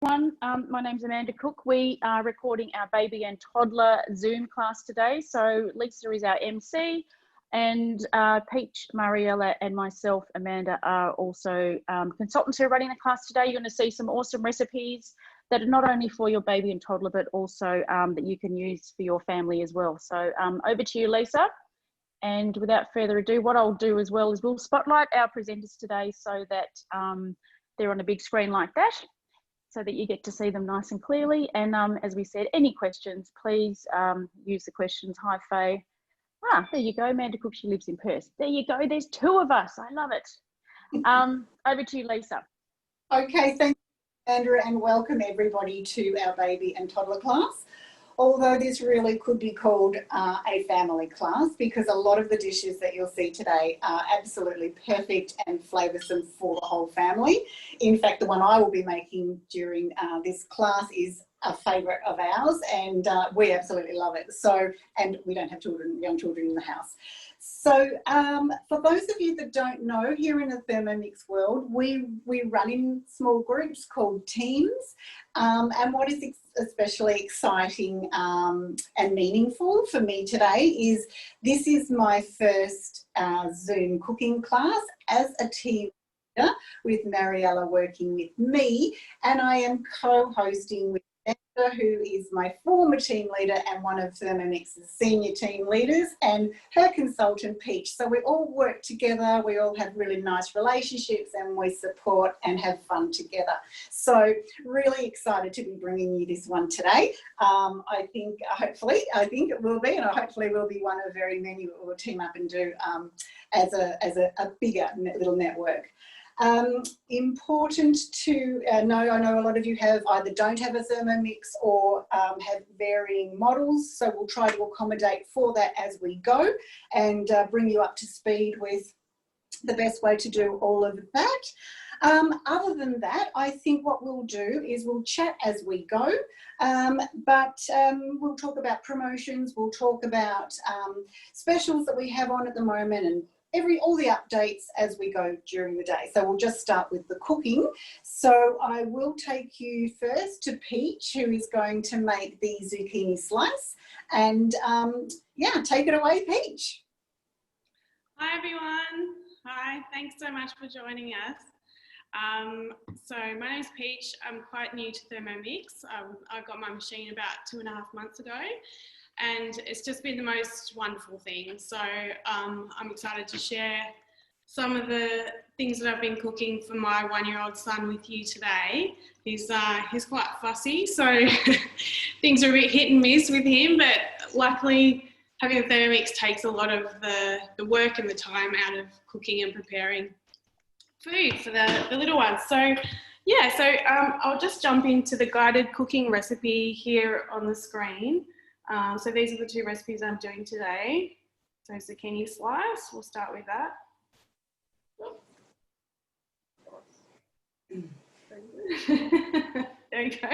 My name's Amanda Cook. We are recording our baby and toddler Zoom class today. So Lisa is our MC, and Peach, Mariella, and myself, Amanda, are also consultants who are running the class today. You're going to see some awesome recipes that are not only for your baby and toddler, but also that you can use for your family as well. So over to you, Lisa. And without further ado, what I'll do as well is we'll spotlight our presenters today so that they're on a big screen like that, so that you get to see them nice and clearly. And as we said, any questions, please use the questions. Hi, Faye. There you go, Amanda Cook, she lives in Perth. There you go, there's two of us, I love it. Over to you, Lisa. Okay, thank you, Andrea, and welcome everybody to our baby and toddler class. Although this really could be called a family class, because a lot of the dishes that you'll see today are absolutely perfect and flavoursome for the whole family. In fact, the one I will be making during this class is a favourite of ours, and we absolutely love it. So, and we don't have children, young children in the house. So for those of you that don't know, here in the Thermomix world, we run in small groups called teams. And what is especially exciting and meaningful for me today is this is my first Zoom cooking class as a team leader, with Mariella working with me, and I am co-hosting with Amanda, who is my former team leader and one of Thermomix's senior team leaders, and her consultant Peach. So we all work together, we all have really nice relationships, and we support and have fun together. So really excited to be bringing you this one today. I think it will be, and hopefully will be one of very many that will team up and do as a bigger little network. Important to know, I know a lot of you have either don't have a Thermomix or have varying models, so we'll try to accommodate for that as we go and bring you up to speed with the best way to do all of that. Other than that, I think what we'll do is we'll chat as we go, but we'll talk about promotions, we'll talk about specials that we have on at the moment, and all the updates as we go during the day. So we'll just start with the cooking. So I will take you first to Peach, who is going to make the zucchini slice. And yeah, take it away, Peach. Hi everyone. Hi, thanks so much for joining us. So my name's Peach. I'm quite new to Thermomix. I got my machine about 2.5 months ago. And it's just been the most wonderful thing. So I'm excited to share some of the things that I've been cooking for my 1-year-old son with you today. He's quite fussy, so things are a bit hit and miss with him, but luckily having a Thermomix takes a lot of the work and the time out of cooking and preparing food for the little ones. So yeah, I'll just jump into the guided cooking recipe here on the screen. So these are the two recipes I'm doing today. So zucchini slice, we'll start with that. There we go.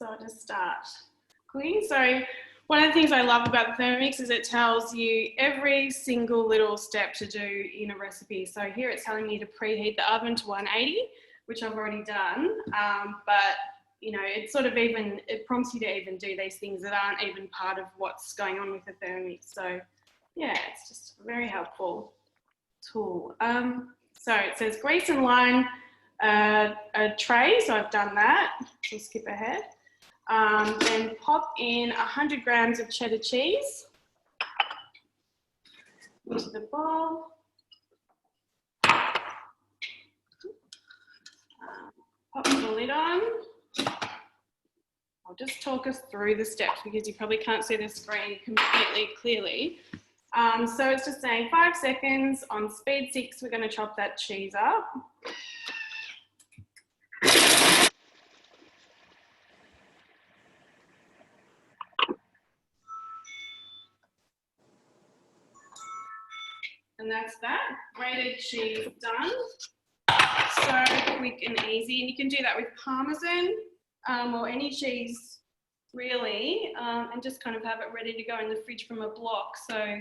So I'll just start cooking. So one of the things I love about the Thermomix is it tells you every single little step to do in a recipe. So here it's telling me to preheat the oven to 180, which I've already done, but you know, it prompts you to even do these things that aren't even part of what's going on with the Thermomix. So yeah, it's just a very helpful tool. So it says grease and line a tray, so I've done that. We'll skip ahead. Then pop in 100 grams of cheddar cheese into the bowl. Pop the lid on. I'll just talk us through the steps because you probably can't see the screen completely clearly. So it's just saying 5 seconds on speed 6, we're going to chop that cheese up. And that's that, grated cheese done. So quick and easy, and you can do that with Parmesan or any cheese really, and just kind of have it ready to go in the fridge from a block. So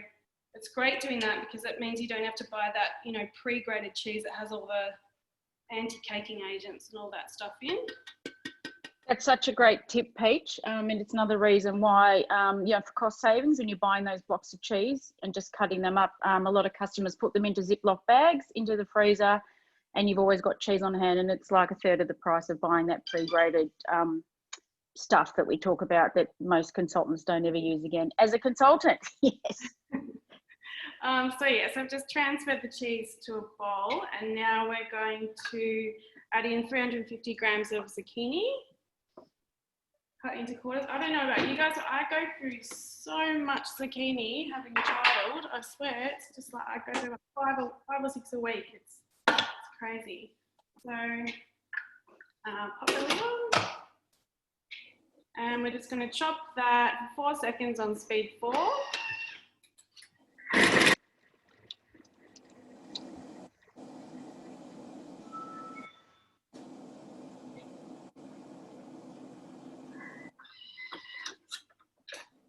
it's great doing that because it means you don't have to buy that, you know, pre-grated cheese that has all anti-caking agents and all that stuff in. That's such a great tip, Peach, and it's another reason why, for cost savings, when you're buying those blocks of cheese and just cutting them up, a lot of customers put them into Ziploc bags into the freezer, and you've always got cheese on hand, and it's like a third of the price of buying that pre-graded stuff that we talk about that most consultants don't ever use again. As a consultant, yes. So yes, I've just transferred the cheese to a bowl, and now we're going to add in 350 grams of zucchini, cut into quarters. I don't know about you guys, but I go through so much zucchini having a child. I swear, it's just like I go through like five or six a week. It's crazy. So pop it on. And we're just going to chop that for 4 seconds on speed 4.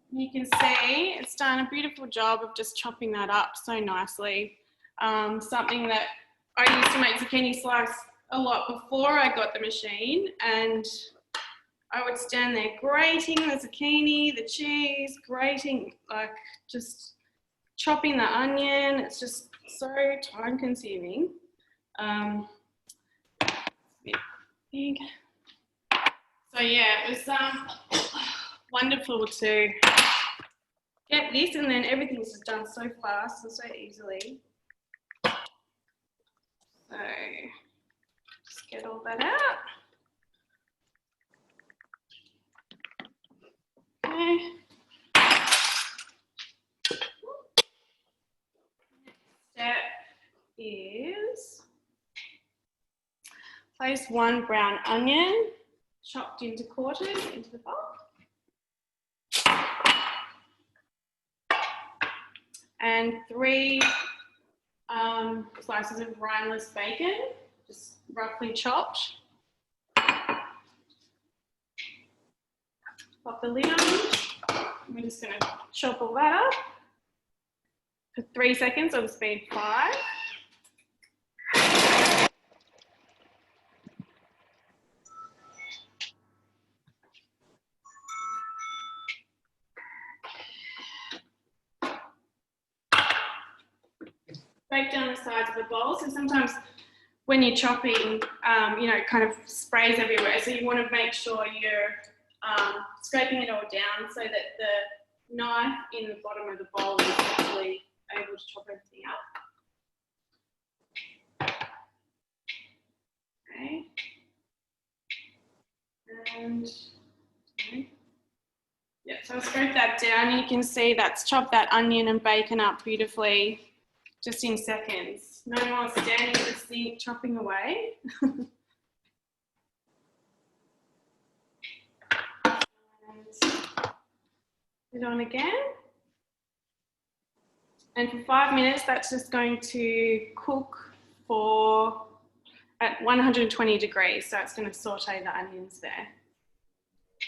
You can see it's done a beautiful job of just chopping that up so nicely. Something that I used to make zucchini slice a lot before I got the machine, and I would stand there grating the zucchini, the cheese, grating, like just chopping the onion. It's just so time consuming. It's a bit big. So yeah, it was wonderful to get this, and then everything's just done so fast and so easily. So just get all that out. Okay. Next step is place 1 brown onion chopped into quarters into the bowl. And 3 slices of rindeless bacon, just roughly chopped. Pop the lid on. We're just going to chop all that up for 3 seconds on speed 5. Break down the sides of the bowl. So sometimes when you're chopping, it kind of sprays everywhere. So you want to make sure you're scraping it all down so that the knife in the bottom of the bowl is actually able to chop everything up. Okay. And yeah, so I'll scrape that down. You can see that's chopped that onion and bacon up beautifully. Just in seconds. No more standing at the sink chopping away. And put it on again. And for 5 minutes, that's just going to cook at 120 degrees. So it's going to saute the onions there.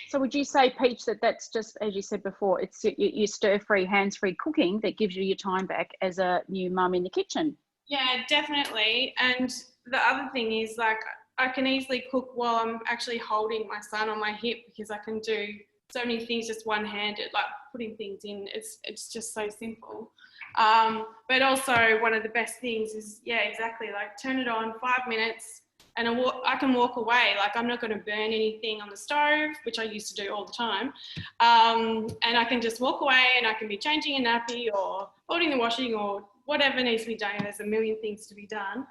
So would you say, Peach, that that's just, as you said before, it's your stir-free, hands-free cooking that gives you your time back as a new mum in the kitchen? Yeah, definitely. And the other thing is, like, I can easily cook while I'm actually holding my son on my hip, because I can do so many things just one-handed, like putting things in. It's just so simple. But also one of the best things is, yeah, exactly, like turn it on, 5 minutes, and I can walk away. Like, I'm not going to burn anything on the stove, which I used to do all the time. And I can just walk away, and I can be changing a nappy or folding the washing or whatever needs to be done. There's a million things to be done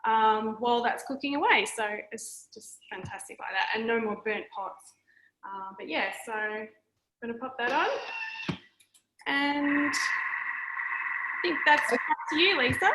while that's cooking away. So it's just fantastic like that, and no more burnt pots. But yeah, so I'm going to pop that on. And I think that's up to you, Lisa.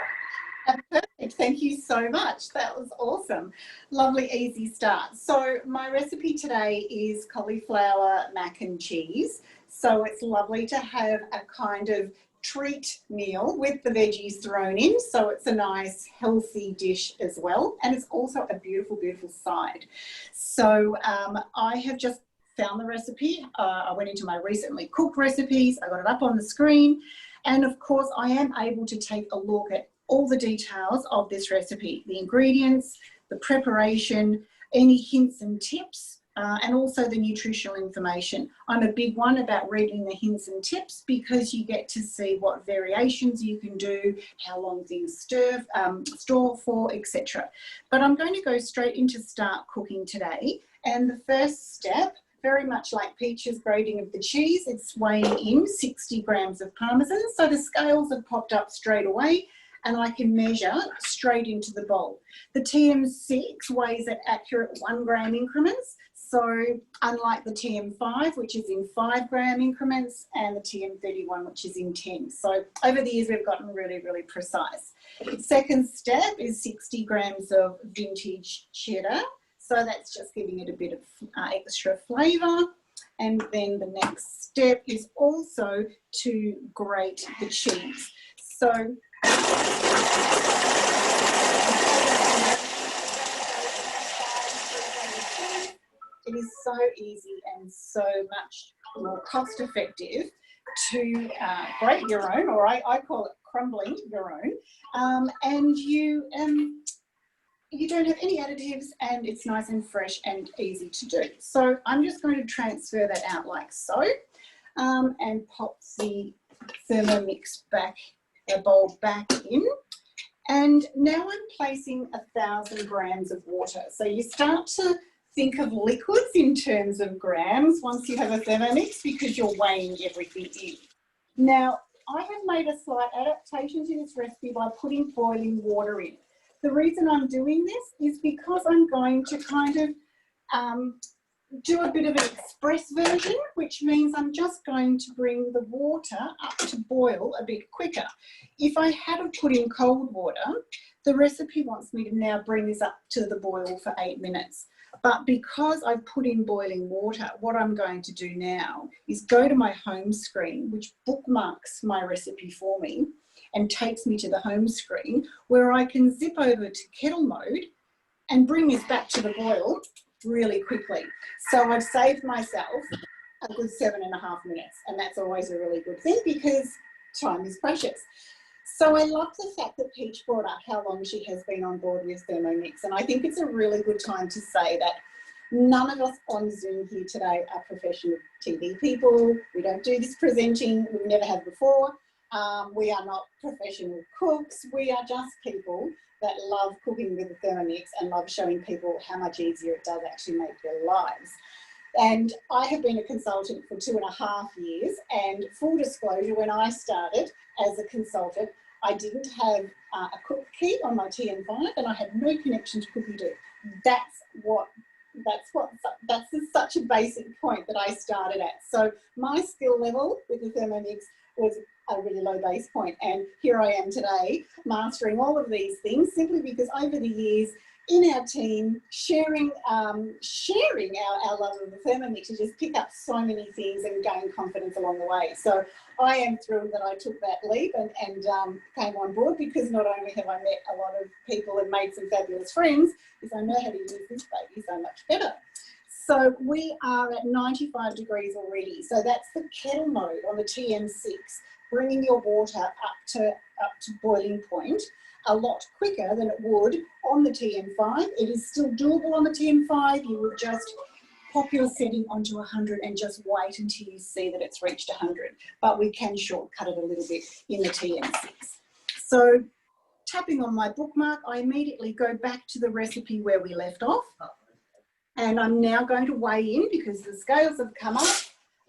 Perfect. Thank you so much. That was awesome. Lovely, easy start. So my recipe today is cauliflower mac and cheese. So it's lovely to have a kind of treat meal with the veggies thrown in. So it's a nice healthy dish as well. And it's also a beautiful, beautiful side. So I have just found the recipe. I went into my recently cooked recipes. I got it up on the screen. And of course, I am able to take a look at all the details of this recipe, the ingredients, the preparation, any hints and tips, and also the nutritional information. I'm a big one about reading the hints and tips because you get to see what variations you can do, how long things store for, etc. But I'm going to go straight into start cooking today. And the first step, very much like Peach's grating of the cheese, it's weighing in 60 grams of Parmesan. So the scales have popped up straight away and I can measure straight into the bowl. The TM6 weighs at accurate 1 gram increments. So unlike the TM5, which is in 5 gram increments, and the TM31, which is in 10. So over the years, we've gotten really, really precise. Second step is 60 grams of vintage cheddar. So that's just giving it a bit of extra flavour. And then the next step is also to grate the cheese. So it is so easy and so much more cost effective to grate your own, or I call it crumbling your own, and you don't have any additives and it's nice and fresh and easy to do. So I'm just going to transfer that out like so, and pop the Thermomix bowl back in. And now I'm placing 1,000 grams of water. So you start to think of liquids in terms of grams once you have a Thermomix because you're weighing everything in. Now, I have made a slight adaptation to this recipe by putting boiling water in. The reason I'm doing this is because I'm going to kind of do a bit of an express version, which means I'm just going to bring the water up to boil a bit quicker. If I had put in cold water, the recipe wants me to now bring this up to the boil for 8 minutes. But because I've put in boiling water, what I'm going to do now is go to my home screen, which bookmarks my recipe for me and takes me to the home screen where I can zip over to kettle mode and bring this back to the boil really quickly. So I've saved myself a good 7.5 minutes, and that's always a really good thing because time is precious. So I love the fact that Peach brought up how long she has been on board with Thermomix, and I think it's a really good time to say that none of us on Zoom here today are professional TV people. We don't do this presenting. We've never have before. We are not professional cooks. We are just people that love cooking with the Thermomix and love showing people how much easier it does actually make their lives. And I have been a consultant for 2.5 years, and full disclosure, when I started as a consultant, I didn't have a cook key on my TM5 and I had no connection to CookieDo. That's such a basic point that I started at. So my skill level with the Thermomix was a really low base point, and here I am today mastering all of these things simply because over the years in our team, sharing our love of the Thermomix to just pick up so many things and gain confidence along the way. So I am thrilled that I took that leap and came on board, because not only have I met a lot of people and made some fabulous friends, is I know how to use this baby so much better. So we are at 95 degrees already. So that's the kettle mode on the TM6, bringing your water up to boiling point a lot quicker than it would on the TM5. It is still doable on the TM5. You would just pop your setting onto 100 and just wait until you see that it's reached 100. But we can shortcut it a little bit in the TM6. So tapping on my bookmark, I immediately go back to the recipe where we left off. And I'm now going to weigh in, because the scales have come up,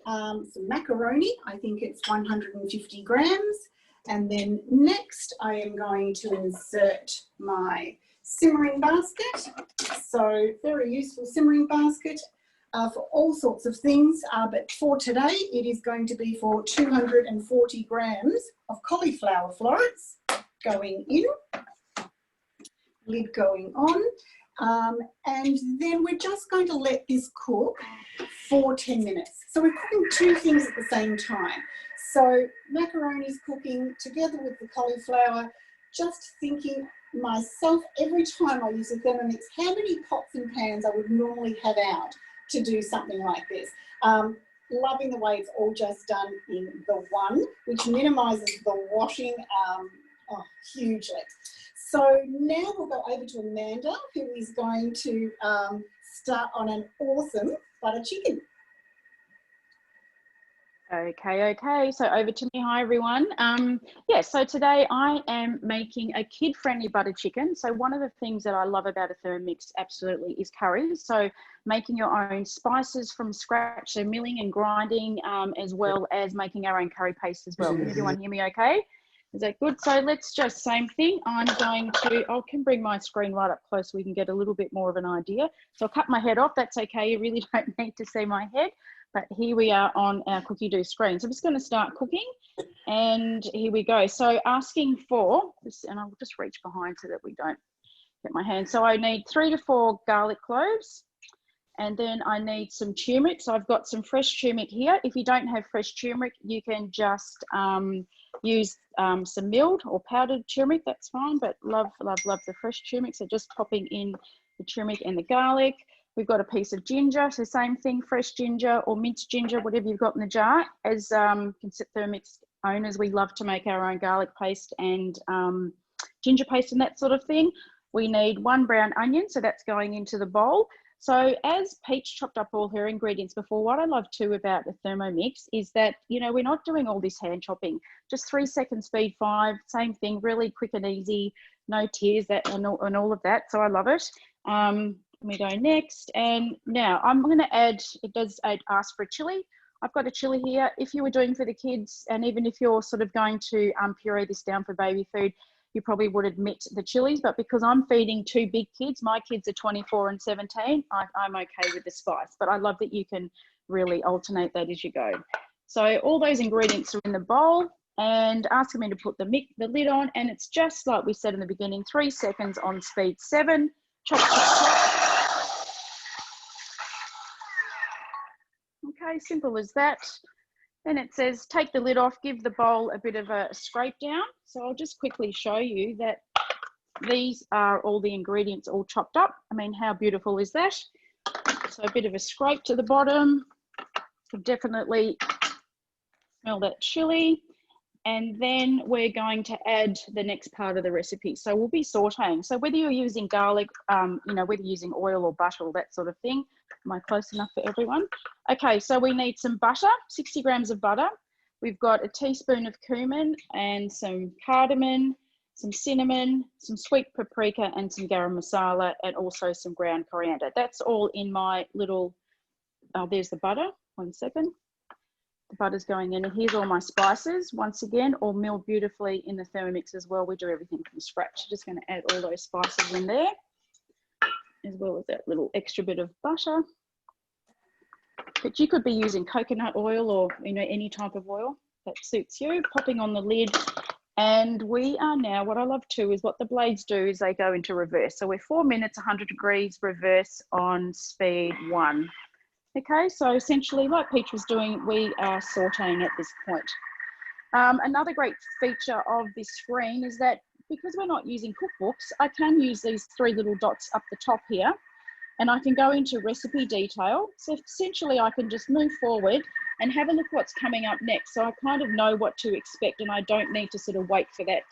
some macaroni. I think it's 150 grams. And then next I am going to insert my simmering basket. So very useful simmering basket for all sorts of things. But for today, it is going to be for 240 grams of cauliflower florets going in, lid going on. And then we're just going to let this cook for 10 minutes. So we're cooking two things at the same time. So macaroni's cooking together with the cauliflower, just thinking myself every time I use a Thermomix, how many pots and pans I would normally have out to do something like this. Loving the way it's all just done in the one, which minimises the washing hugely. So now we'll go over to Amanda, who is going to start on an awesome butter chicken. Okay, so over to me. Hi everyone. Yeah, so today I am making a kid-friendly butter chicken. So one of the things that I love about a Thermomix absolutely is curry. So making your own spices from scratch, so milling and grinding, as well as making our own curry paste as well. Can everyone hear me okay? Is that good? So let's just, same thing. I'm going to, I can bring my screen right up close so we can get a little bit more of an idea. So I'll cut my head off. That's okay. You really don't need to see my head. But here we are on our cookie dough screen. So I'm just going to start cooking, and here we go. So asking for this, and I'll just reach behind so that we don't get my hand. So I need 3 to 4 garlic cloves, and then I need some turmeric. So I've got some fresh turmeric here. If you don't have fresh turmeric, you can just use some milled or powdered turmeric. That's fine, but love the fresh turmeric. So just popping in the turmeric and the garlic. We've got a piece of ginger, so same thing, fresh ginger or minced ginger, whatever you've got in the jar. As Thermomix owners, we love to make our own garlic paste and ginger paste and that sort of thing. We need 1 brown onion, so that's going into the bowl. So as Peach chopped up all her ingredients before, what I love too about the Thermomix is that, you know, we're not doing all this hand chopping, just 3 second speed 5, same thing, really quick and easy, no tears and all of that, so I love it. We go next, and now I'm going to add, it does ask for a chili. I've got a chili here. If you were doing for the kids, and even if you're sort of going to puree this down for baby food, you probably would admit the chilies, but because I'm feeding 2 big kids, my kids are 24 and 17, I'm okay with the spice, but I love that you can really alternate that as you go. So all those ingredients are in the bowl, and asking me to put the lid on, and it's just like we said in the beginning, 3 seconds on speed 7, chop, chop, chop. Okay, simple as that. Then it says take the lid off, give the bowl a bit of a scrape down. So I'll just quickly show you that these are all the ingredients all chopped up. I mean, how beautiful is that? So a bit of a scrape to the bottom. Can definitely smell that chili. And then we're going to add the next part of the recipe. So we'll be sauteing. So whether you're using garlic, you know, whether you're using oil or butter or that sort of thing. Am I close enough for everyone? Okay, so we need some butter, 60 grams of butter. We've got a teaspoon of cumin and some cardamom, some cinnamon, some sweet paprika and some garam masala, and also some ground coriander. That's all in my little, there's the butter, 1 second. The butter's going in, and here's all my spices. Once again, all milled beautifully in the Thermomix as well. We do everything from scratch. Just going to add all those spices in there, as well as that little extra bit of butter. But you could be using coconut oil or, you know, any type of oil that suits you. Popping on the lid, and we are now, what I love too is what the blades do is they go into reverse. So we're 4 minutes, 100 degrees, reverse on speed 1. Okay, so essentially like Peach was doing, we are sauteing at this point. Another great feature of this screen is that because we're not using cookbooks, I can use these 3 little dots up the top here, and I can go into recipe detail. So essentially I can just move forward and have a look what's coming up next. So I kind of know what to expect, and I don't need to sort of wait for that,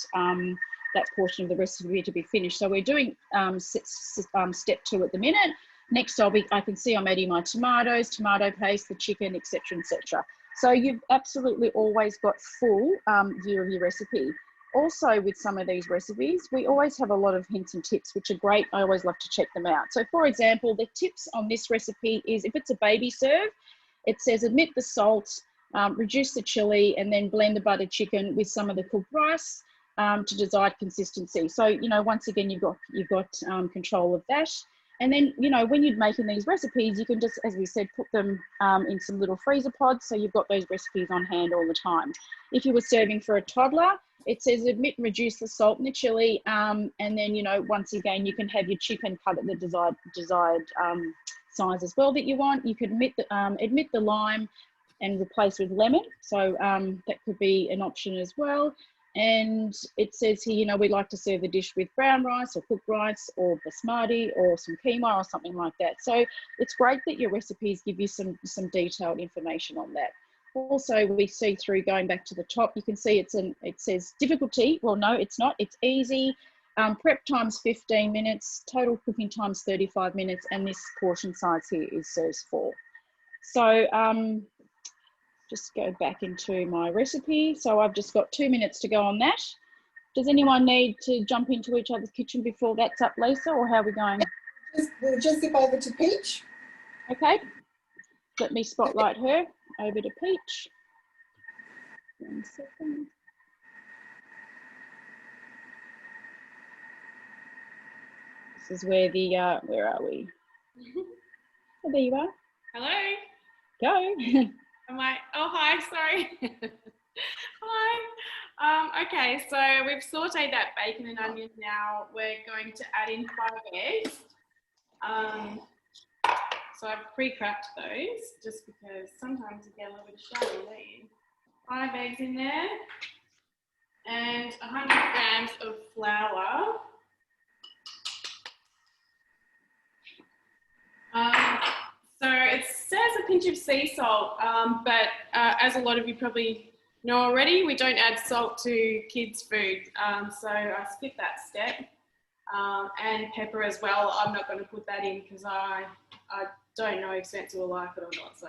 that portion of the recipe to be finished. So we're doing step 2 at the minute. Next, I can see I'm adding my tomatoes, tomato paste, the chicken, etc., etc. So you've absolutely always got full view of your recipe. Also, with some of these recipes, we always have a lot of hints and tips, which are great. I always love to check them out. So for example, the tips on this recipe is if it's a baby serve, it says omit the salt, reduce the chili, and then blend the buttered chicken with some of the cooked rice to desired consistency. So, you know, once again, you've got control of that. And then, you know, when you're making these recipes, you can just, as we said, put them in some little freezer pods, so you've got those recipes on hand all the time. If you were serving for a toddler, it says omit and reduce the salt and the chili, and then, you know, once again, you can have your chicken cut at the desired size as well that you want. You could omit the lime and replace with lemon, so that could be an option as well. And it says here, you know, we like to serve the dish with brown rice or cooked rice or basmati or some quinoa or something like that. So it's great that your recipes give you some detailed information on that. Also, we see through going back to the top, you can see it says difficulty. Well, no, it's not. It's easy. Prep time's 15 minutes, total cooking time's 35 minutes, and this portion size here serves 4. So just go back into my recipe. So I've just got 2 minutes to go on that. Does anyone need to jump into each other's kitchen before that's up, Lisa, or how are we going? We'll just zip over to Peach. Okay, let me spotlight her. Over to Peach. 1 second. This is where the, where are we? Oh, there you are. Hello. Go. Am I? Oh, hi. Sorry. Hi. Okay, so we've sauteed that bacon and onions now. We're going to add in 5 eggs. So I've pre-cracked those just because sometimes you get a little bit shallow, don't you? 5 eggs in there and 100 grams of flour. So it says a pinch of sea salt, but as a lot of you probably know already, we don't add salt to kids' food. So I skipped that step. And pepper as well. I'm not going to put that in because I don't know if Spencer will like it or not. So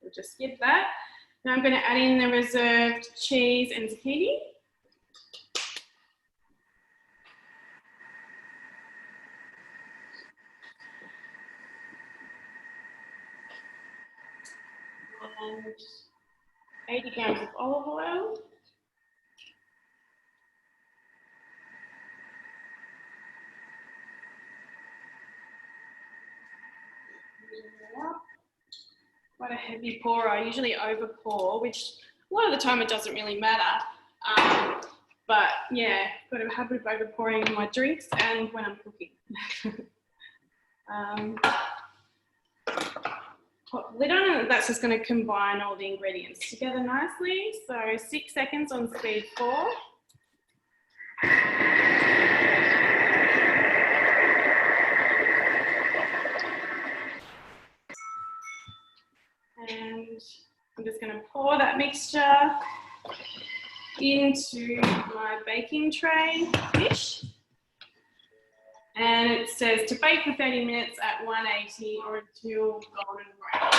we'll just skip that. Now I'm going to add in the reserved cheese and zucchini. And 80 grams of olive oil. Quite a heavy pour. I usually over pour, which a lot of the time it doesn't really matter. But yeah, got a habit of over pouring in my drinks and when I'm cooking. Put the lid on, and that's just going to combine all the ingredients together nicely. So 6 seconds on speed 4. And I'm just going to pour that mixture into my baking tray dish. And it says to bake for 30 minutes at 180 or until golden brown.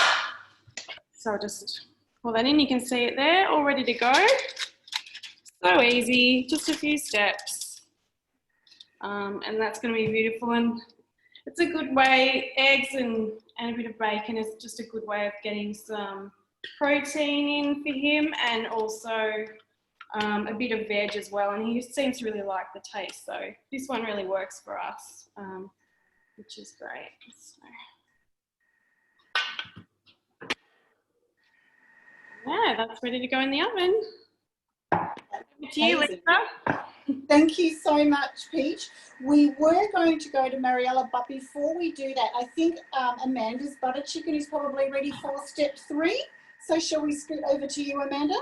So I'll just pour that in. You can see it there, all ready to go. So easy, just a few steps. And that's going to be beautiful. And it's a good way, eggs and a bit of bacon is just a good way of getting some protein in for him and also a bit of veg as well. And he seems to really like the taste. So this one really works for us, which is great. So, yeah, that's ready to go in the oven. Over to you, Lisa. Thank you so much, Peach. We were going to go to Mariella, but before we do that, I think Amanda's butter chicken is probably ready for step 3. So shall we scoot over to you, Amanda?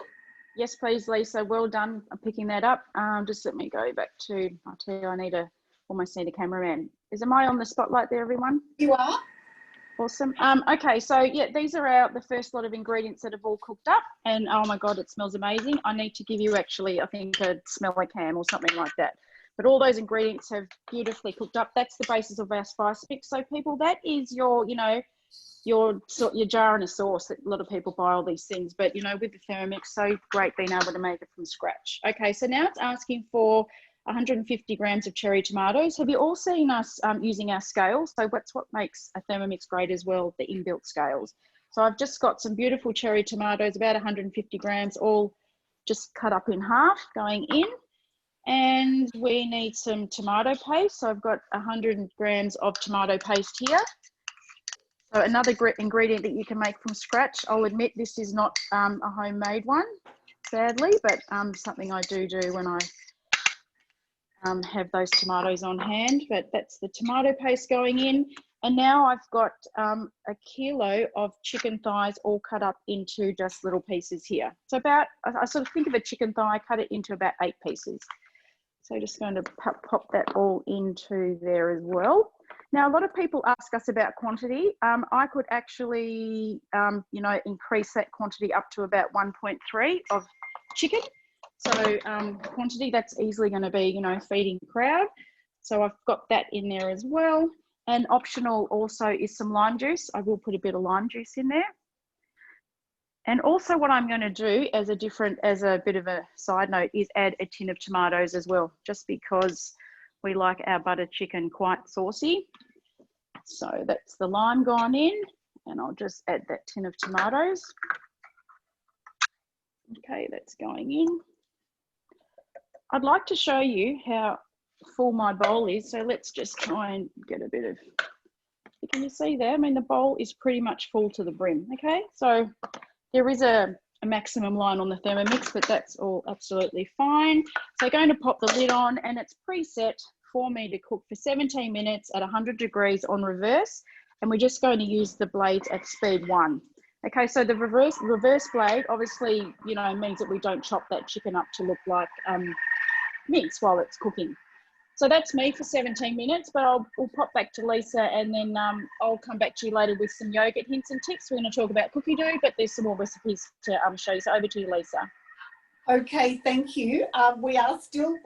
Yes, please, Lisa. Well done. I'm picking that up. Just let me go back to, I'll tell you, almost need a cameraman. Am I on the spotlight there, everyone? You are. Awesome. Okay, so yeah, these are the first lot of ingredients that have all cooked up, and oh my God, it smells amazing. I need to give you actually, I think, a smelly cam or something like that. But all those ingredients have beautifully cooked up. That's the basis of our spice mix. So people, that is your, your jar and a sauce. That a lot of people buy all these things, but with the Thermomix, so great being able to make it from scratch. Okay, so now it's asking for 150 grams of cherry tomatoes. Have you all seen us using our scales? So that's what makes a Thermomix great as well, the inbuilt scales. So I've just got some beautiful cherry tomatoes, about 150 grams, all just cut up in half, going in. And we need some tomato paste. So I've got 100 grams of tomato paste here. So another great ingredient that you can make from scratch. I'll admit this is not a homemade one, sadly, but something I do when I have those tomatoes on hand. But that's the tomato paste going in. And now I've got a kilo of chicken thighs all cut up into just little pieces here. So I sort of think of a chicken thigh, cut it into about 8 pieces. So just going to pop that all into there as well. Now, a lot of people ask us about quantity. I could actually, increase that quantity up to about 1.3 of chicken. So quantity, that's easily going to be, you know, feeding the crowd. So I've got that in there as well. And optional also is some lime juice. I will put a bit of lime juice in there. And also what I'm going to do as a bit of a side note is add a tin of tomatoes as well, just because we like our buttered chicken quite saucy. So that's the lime gone in, and I'll just add that tin of tomatoes. Okay, that's going in. I'd like to show you how full my bowl is. So let's just try and get a bit of, can you see there? I mean, the bowl is pretty much full to the brim. Okay, so there is a maximum line on the Thermomix, but that's all absolutely fine. So going to pop the lid on, and it's preset for me to cook for 17 minutes at 100 degrees on reverse. And we're just going to use the blades at speed 1. Okay, so the reverse blade obviously, you know, means that we don't chop that chicken up to look like mince while it's cooking. So that's me for 17 minutes, but we'll pop back to Lisa, and then I'll come back to you later with some yogurt hints and tips. We're going to talk about cookie dough, but there's some more recipes to show you. So over to you, Lisa. Okay, thank you. We have this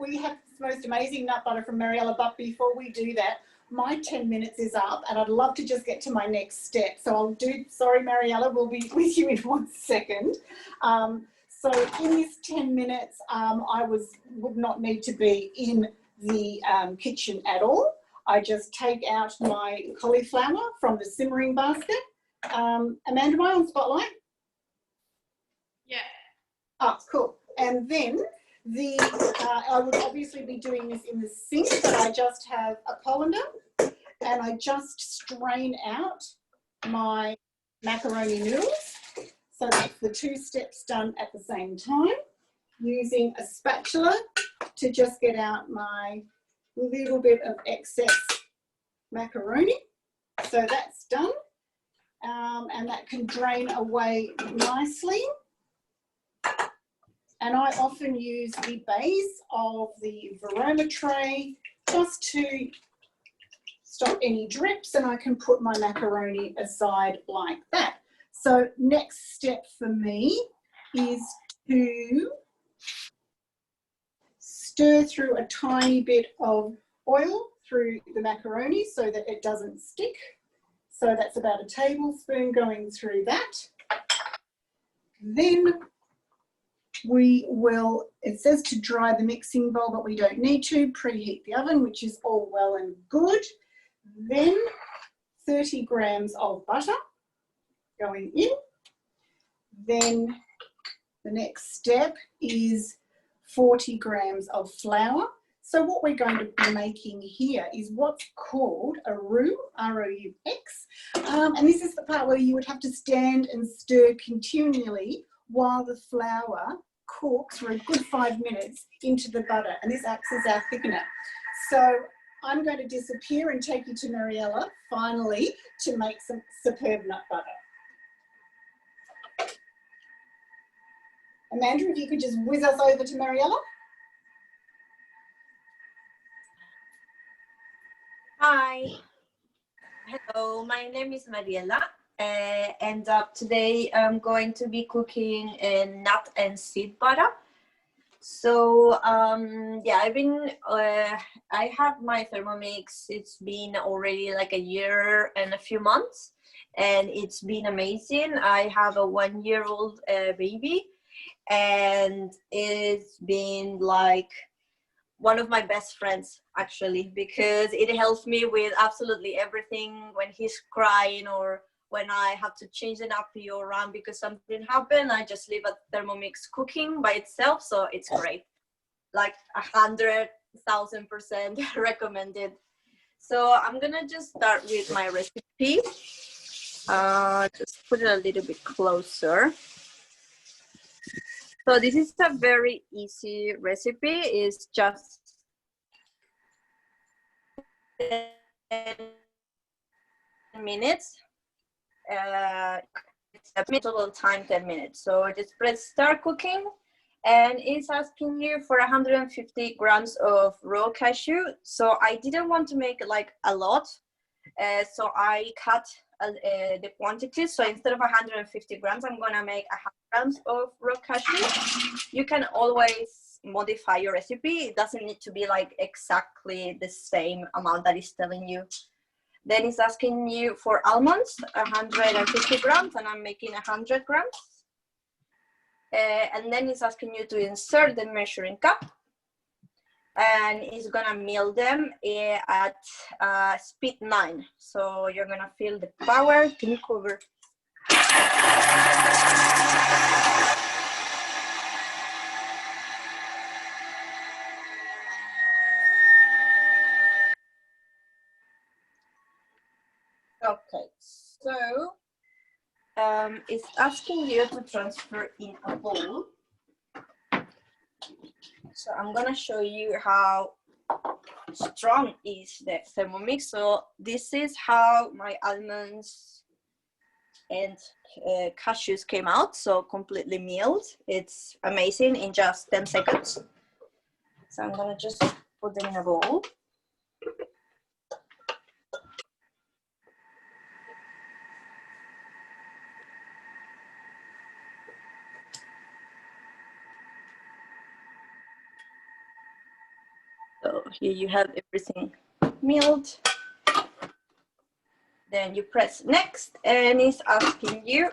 most amazing nut butter from Mariella, but before we do that, my 10 minutes is up, and I'd love to just get to my next step. So sorry, Mariella, we'll be with you in 1 second. So in this 10 minutes, I would not need to be in the kitchen at all. I just take out my cauliflower from the simmering basket. Amanda, am I on spotlight? Yeah. Oh, cool. And then I would obviously be doing this in the sink, but I just have a colander, and I just strain out my macaroni noodles. So that's the 2 steps done at the same time, using a spatula to just get out my little bit of excess macaroni. So that's done, and that can drain away nicely. And I often use the base of the Varoma tray just to stop any drips, and I can put my macaroni aside like that. So next step for me is to stir through a tiny bit of oil through the macaroni so that it doesn't stick. So that's about a tablespoon going through that. Then we will, it says to dry the mixing bowl, but we don't need to. Preheat the oven, which is all well and good. Then 30 grams of butter going in. Then the next step is 40 grams of flour. So what we're going to be making here is what's called a roux, R-O-U-X. And this is the part where you would have to stand and stir continually while the flour cooks for a good 5 minutes into the butter. And this acts as our thickener. So I'm going to disappear and take you to Mariella, finally, to make some superb nut butter. Amanda, if you could just whiz us over to Mariella. Hi. Hello, my name is Mariella, and today I'm going to be cooking nut and seed butter. So yeah, I have my Thermomix. It's been already like a year and a few months, and it's been amazing. I have a 1-year-old baby, and it's been like one of my best friends, actually, because it helps me with absolutely everything when he's crying or when I have to change the nappy or run because something happened. I just leave a Thermomix cooking by itself, so it's great. Like 100,000% recommended. So I'm gonna just start with my recipe. Just put it a little bit closer. So this is a very easy recipe. It's just 10 minutes. It's a total time 10 minutes. So just press start cooking, and it's asking you for 150 grams of raw cashew. So I didn't want to make like a lot. So I cut the quantity. So instead of 150 grams, I'm gonna make 100 grams of raw cashew. You can always modify your recipe. It doesn't need to be like exactly the same amount that it's telling you. Then it's asking you for almonds, 150 grams, and I'm making 100 grams. And then it's asking you to insert the measuring cup, and it's gonna mill them at speed 9. So you're gonna feel the power. Can you cover? Okay, so it's asking you to transfer in a bowl. So I'm gonna show you how strong is the Thermomix. So this is how my almonds and cashews came out. So completely milled. It's amazing in just 10 seconds. So I'm gonna just put them in a bowl. So here you have everything milled. Then you press next, and it's asking you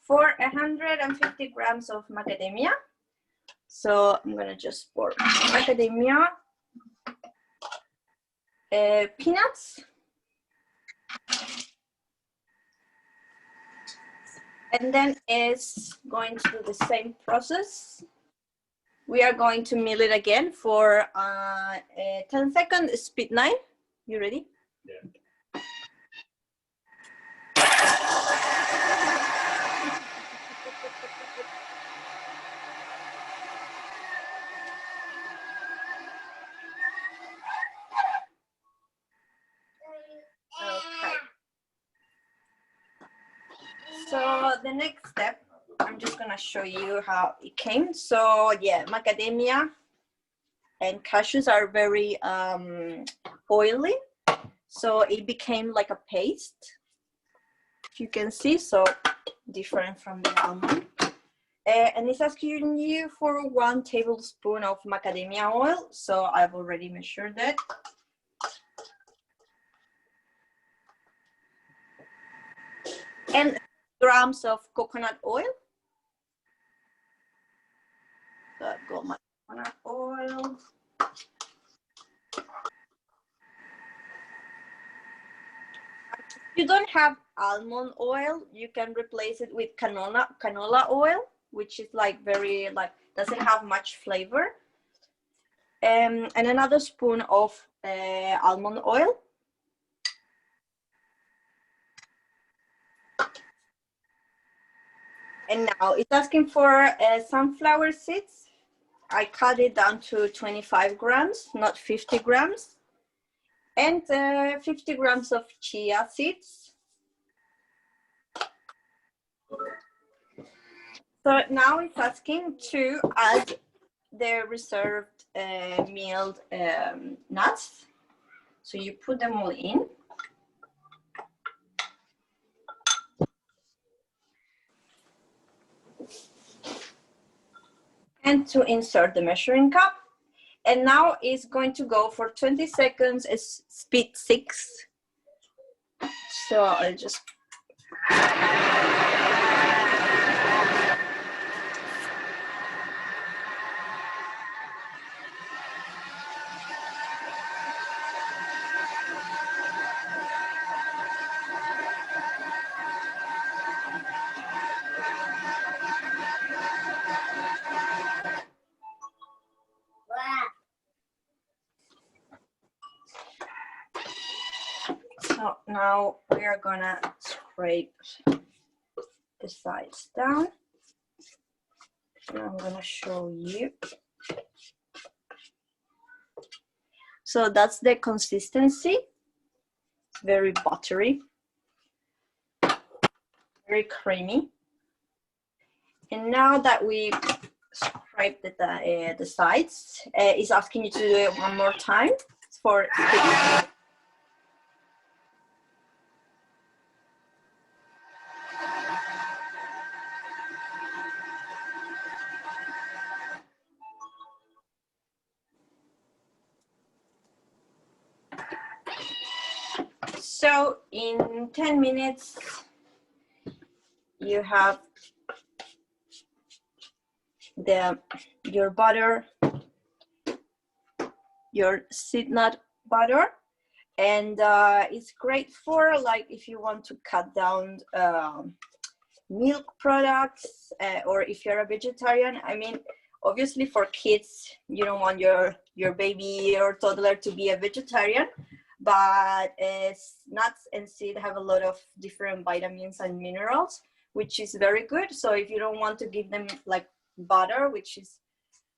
for 150 grams of macadamia. So I'm gonna just pour macadamia, peanuts, and then it's going to do the same process. We are going to mill it again for 10 seconds, speed 9. You ready? Yeah. Okay. So the next step, I'm just gonna show you how it came. So yeah, macadamia and cashews are very oily. So it became like a paste. You can see, so different from the almond. And it's asking you for 1 tablespoon of macadamia oil. So I've already measured that. And grams of coconut oil. So I've got my coconut oil. If you don't have almond oil, you can replace it with canola oil, which is like very doesn't have much flavor. And another spoon of almond oil. And now it's asking for sunflower seeds. I cut it down to 25 grams, not 50 grams. And 50 grams of chia seeds. So now it's asking to add the reserved milled nuts. So you put them all in. And to insert the measuring cup. And now it's going to go for 20 seconds at speed 6. So I'll just... So now we are gonna scrape the sides down. And I'm gonna show you. So that's the consistency. It's very buttery, very creamy. And now that we scraped the sides, it's asking you to do it one more time for now in 10 minutes, you have your butter, your seed nut butter, and it's great for like if you want to cut down milk products, or if you're a vegetarian. I mean, obviously for kids, you don't want your baby or toddler to be a vegetarian, but nuts and seed have a lot of different vitamins and minerals, which is very good. So if you don't want to give them like butter, which is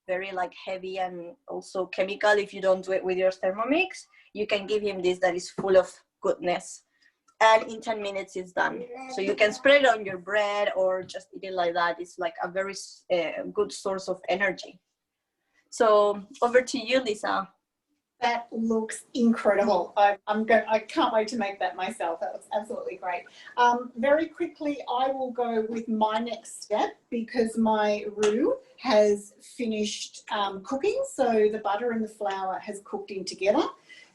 very like heavy and also chemical, if you don't do it with your Thermomix, you can give him this that is full of goodness. And in 10 minutes it's done. So you can spread it on your bread or just eat it like that. It's like a very good source of energy. So over to you, Lisa. That looks incredible. I can't wait to make that myself. That was absolutely great. Very quickly, I will go with my next step because my roux has finished cooking. So the butter and the flour has cooked in together.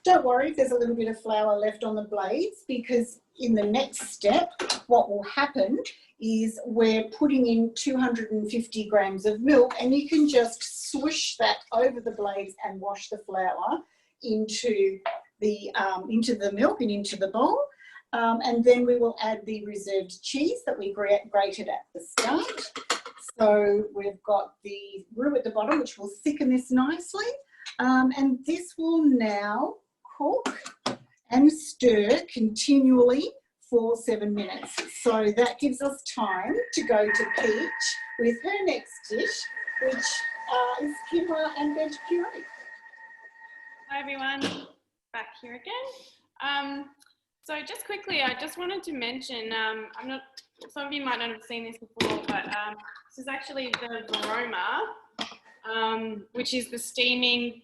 Don't worry if there's a little bit of flour left on the blades, because in the next step, what will happen is we're putting in 250 grams of milk, and you can just swoosh that over the blades and wash the flour into the milk and into the bowl. And then we will add the reserved cheese that we grated at the start. So we've got the roux at the bottom, which will thicken this nicely. And this will now cook and stir continually for 7 minutes. So that gives us time to go to Peach with her next dish, which is quinoa and veg puree. Hi everyone, back here again. So just quickly, I just wanted to mention, some of you might not have seen this before, but this is actually the Varoma, which is the steaming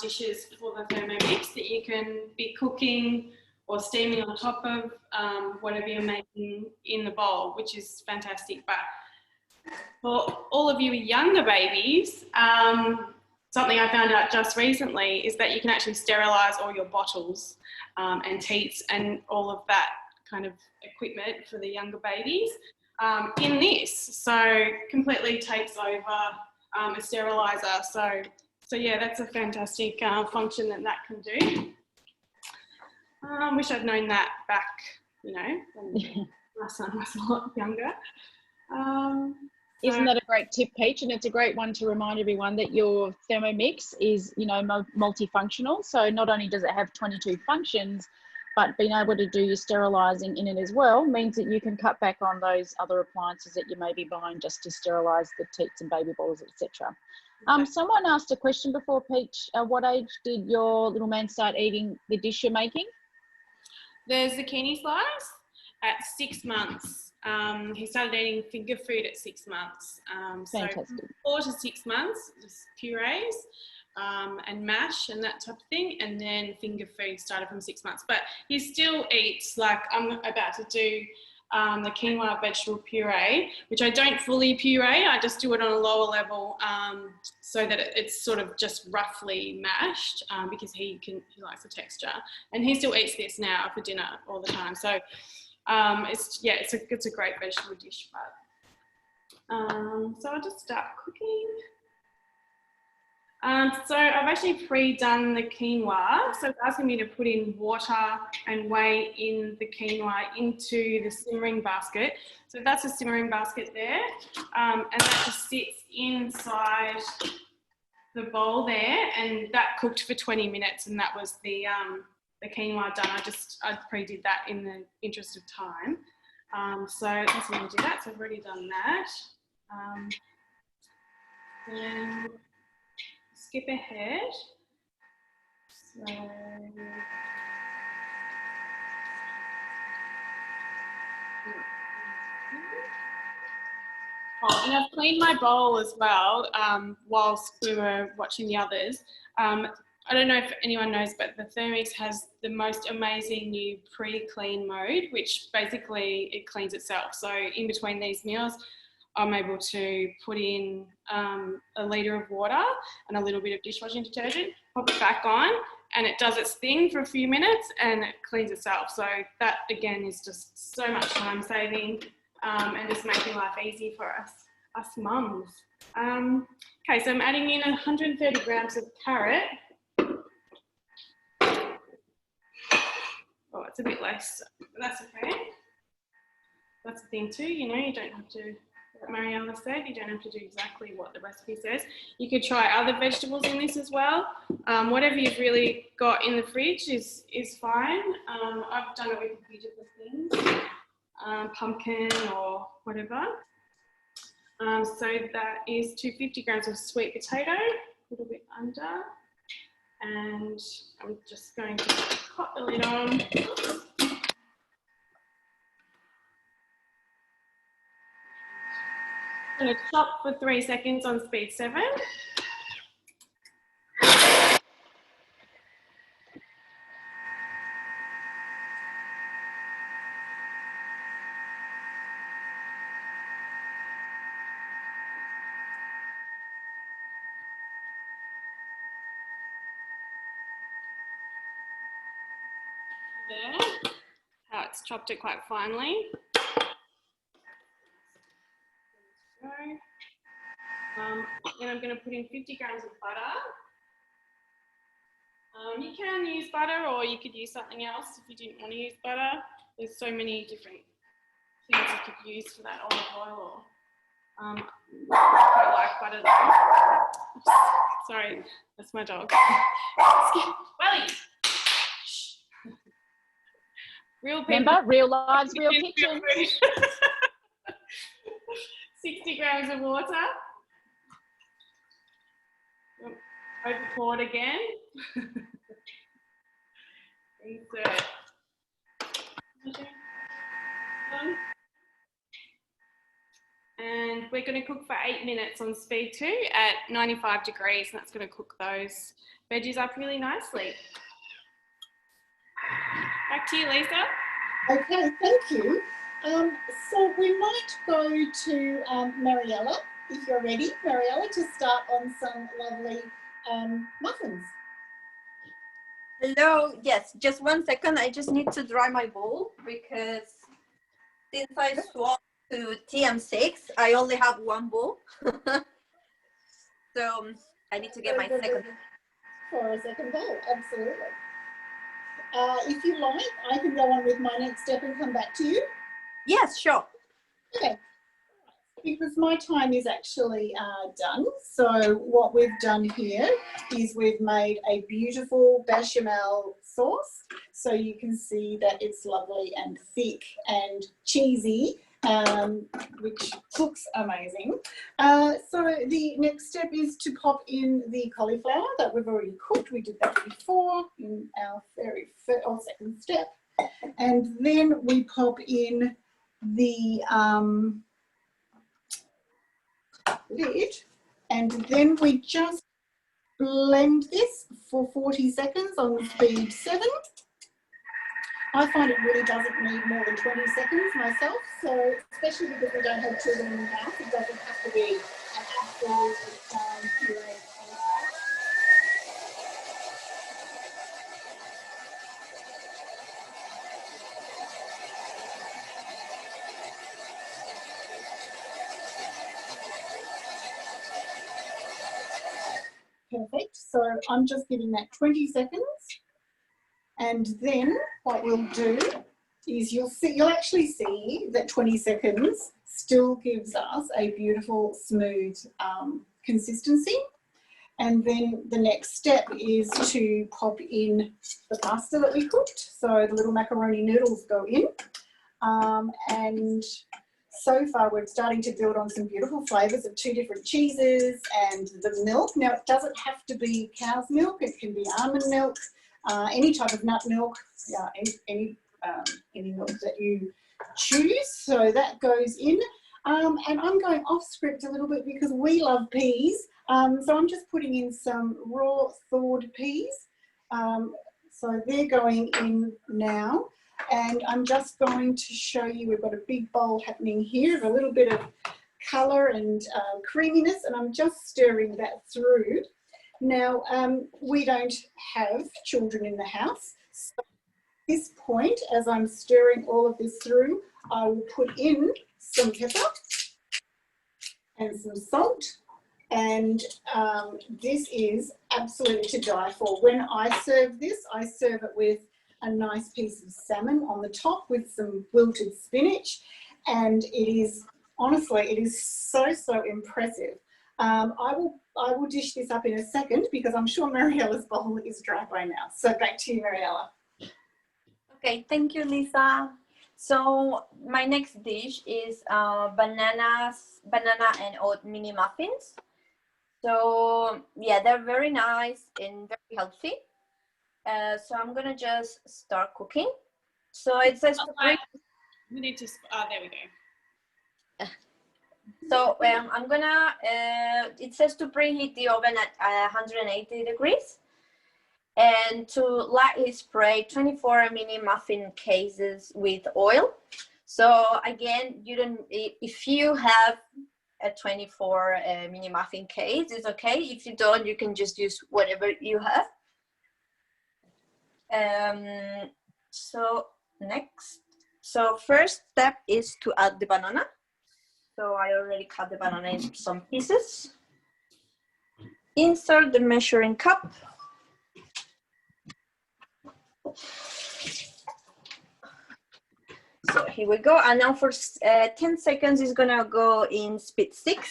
dishes for the Thermomix that you can be cooking or steaming on top of whatever you're making in the bowl, which is fantastic. But for all of you younger babies, something I found out just recently is that you can actually sterilize all your bottles and teats and all of that kind of equipment for the younger babies in this. So completely takes over a sterilizer. So yeah, that's a fantastic function that can do. Wish I'd known that back, when my son was a lot younger. Isn't that a great tip, Peach? And it's a great one to remind everyone that your Thermomix is, multifunctional. So not only does it have 22 functions, but being able to do your sterilising in it as well means that you can cut back on those other appliances that you may be buying just to sterilise the teats and baby bottles, etc. Someone asked a question before, Peach. What age did your little man start eating the dish you're making? There's Zucchini Slice at 6 months. He started eating finger food at 6 months. Fantastic. So 4 to 6 months, just purees and mash and that type of thing. And then finger food started from 6 months. But he still eats, like I'm about to do the quinoa vegetable puree, which I don't fully puree. I just do it on a lower level so that it's sort of just roughly mashed because he likes the texture. And he still eats this now for dinner all the time. So it's a great vegetable dish. So I'll just start cooking. So I've actually pre-done the quinoa. So it's asking me to put in water and weigh in the quinoa into the simmering basket. So that's a simmering basket there. And that just sits inside the bowl there, and that cooked for 20 minutes, and that was the quinoa done. I pre-did that in the interest of time. So that's going to do that. So I've already done that. Then skip ahead. So and I've cleaned my bowl as well whilst we were watching the others. I don't know if anyone knows, but the Thermomix has the most amazing new pre-clean mode, which basically it cleans itself. So in between these meals, I'm able to put in a litre of water and a little bit of dishwashing detergent, pop it back on, and it does its thing for a few minutes and it cleans itself. So that again is just so much time saving and just making life easy for us mums. Okay, so I'm adding in 130 grams of carrot. Oh, it's a bit less, but that's okay. That's the thing too, you know, you don't have to, like Mariella said, you don't have to do exactly what the recipe says. You could try other vegetables in this as well. Whatever you've really got in the fridge is fine. I've done it with a few different things, pumpkin or whatever. So that is 250 grams of sweet potato, a little bit under. And I'm just going to pop the lid on. I'm going to chop for 3 seconds on speed 7. There, how it's chopped it quite finely. Then I'm going to put in 50 grams of butter. You can use butter, or you could use something else if you didn't want to use butter. There's so many different things you could use for that, olive oil or I quite like butter though. Sorry, that's my dog. Welly! Real people. Remember, real lives, real kitchen. 60 grams of water. Over pour it again. Insert. And we're going to cook for 8 minutes on speed 2 at 95 degrees, and that's going to cook those veggies up really nicely. Back to you, Lisa. Okay, thank you. So we might go to Mariella, if you're ready, Mariella, to start on some lovely muffins. Hello, yes, just 1 second. I just need to dry my bowl because since I swapped to TM6, I only have 1 bowl. So I need to get my second. For a second bowl, absolutely. If you like, I can go on with my next step and come back to you. Yes, sure. Okay. Because my time is actually done. So what we've done here is we've made a beautiful bechamel sauce. So you can see that it's lovely and thick and cheesy, which looks amazing. So the next step is to pop in the cauliflower that we've already cooked. We did that before in our very first or second step. And then we pop in the lid, and then we just blend this for 40 seconds on speed 7. I find it really doesn't need more than 20 seconds myself, so especially because we don't have children in the house, it doesn't have to be an absolute puree. Perfect. So I'm just giving that 20 seconds. And then what we'll do is you'll actually see that 20 seconds still gives us a beautiful smooth consistency. And then the next step is to pop in the pasta that we cooked. So the little macaroni noodles go in. And so far we're starting to build on some beautiful flavours of 2 different cheeses and the milk. Now it doesn't have to be cow's milk, it can be almond milk, any type of nut milk, any milk that you choose. So that goes in. And I'm going off script a little bit because we love peas. So I'm just putting in some raw thawed peas. So they're going in now. And I'm just going to show you, we've got a big bowl happening here, a little bit of colour and creaminess, and I'm just stirring that through. Now, we don't have children in the house. So at this point, as I'm stirring all of this through, I will put in some pepper and some salt. And this is absolutely to die for. When I serve this, I serve it with a nice piece of salmon on the top with some wilted spinach. And it is, honestly, it is so, so impressive. I will dish this up in a second because I'm sure Mariella's bowl is dry by now. So back to you, Mariella. Okay, thank you, Lisa. So my next dish is banana and oat mini muffins. So yeah, they're very nice and very healthy. So I'm gonna just start cooking. So it says to bring. We need to. There we go. So I'm gonna. It says to preheat the oven at 180 degrees, and to lightly spray 24 mini muffin cases with oil. So again, you don't. If you have a 24 mini muffin case, it's okay. If you don't, you can just use whatever you have. So next, so first step is to add the banana. So I already cut the banana in some pieces. Insert the measuring cup. So here we go. And now for 10 seconds, it's gonna go in speed 6.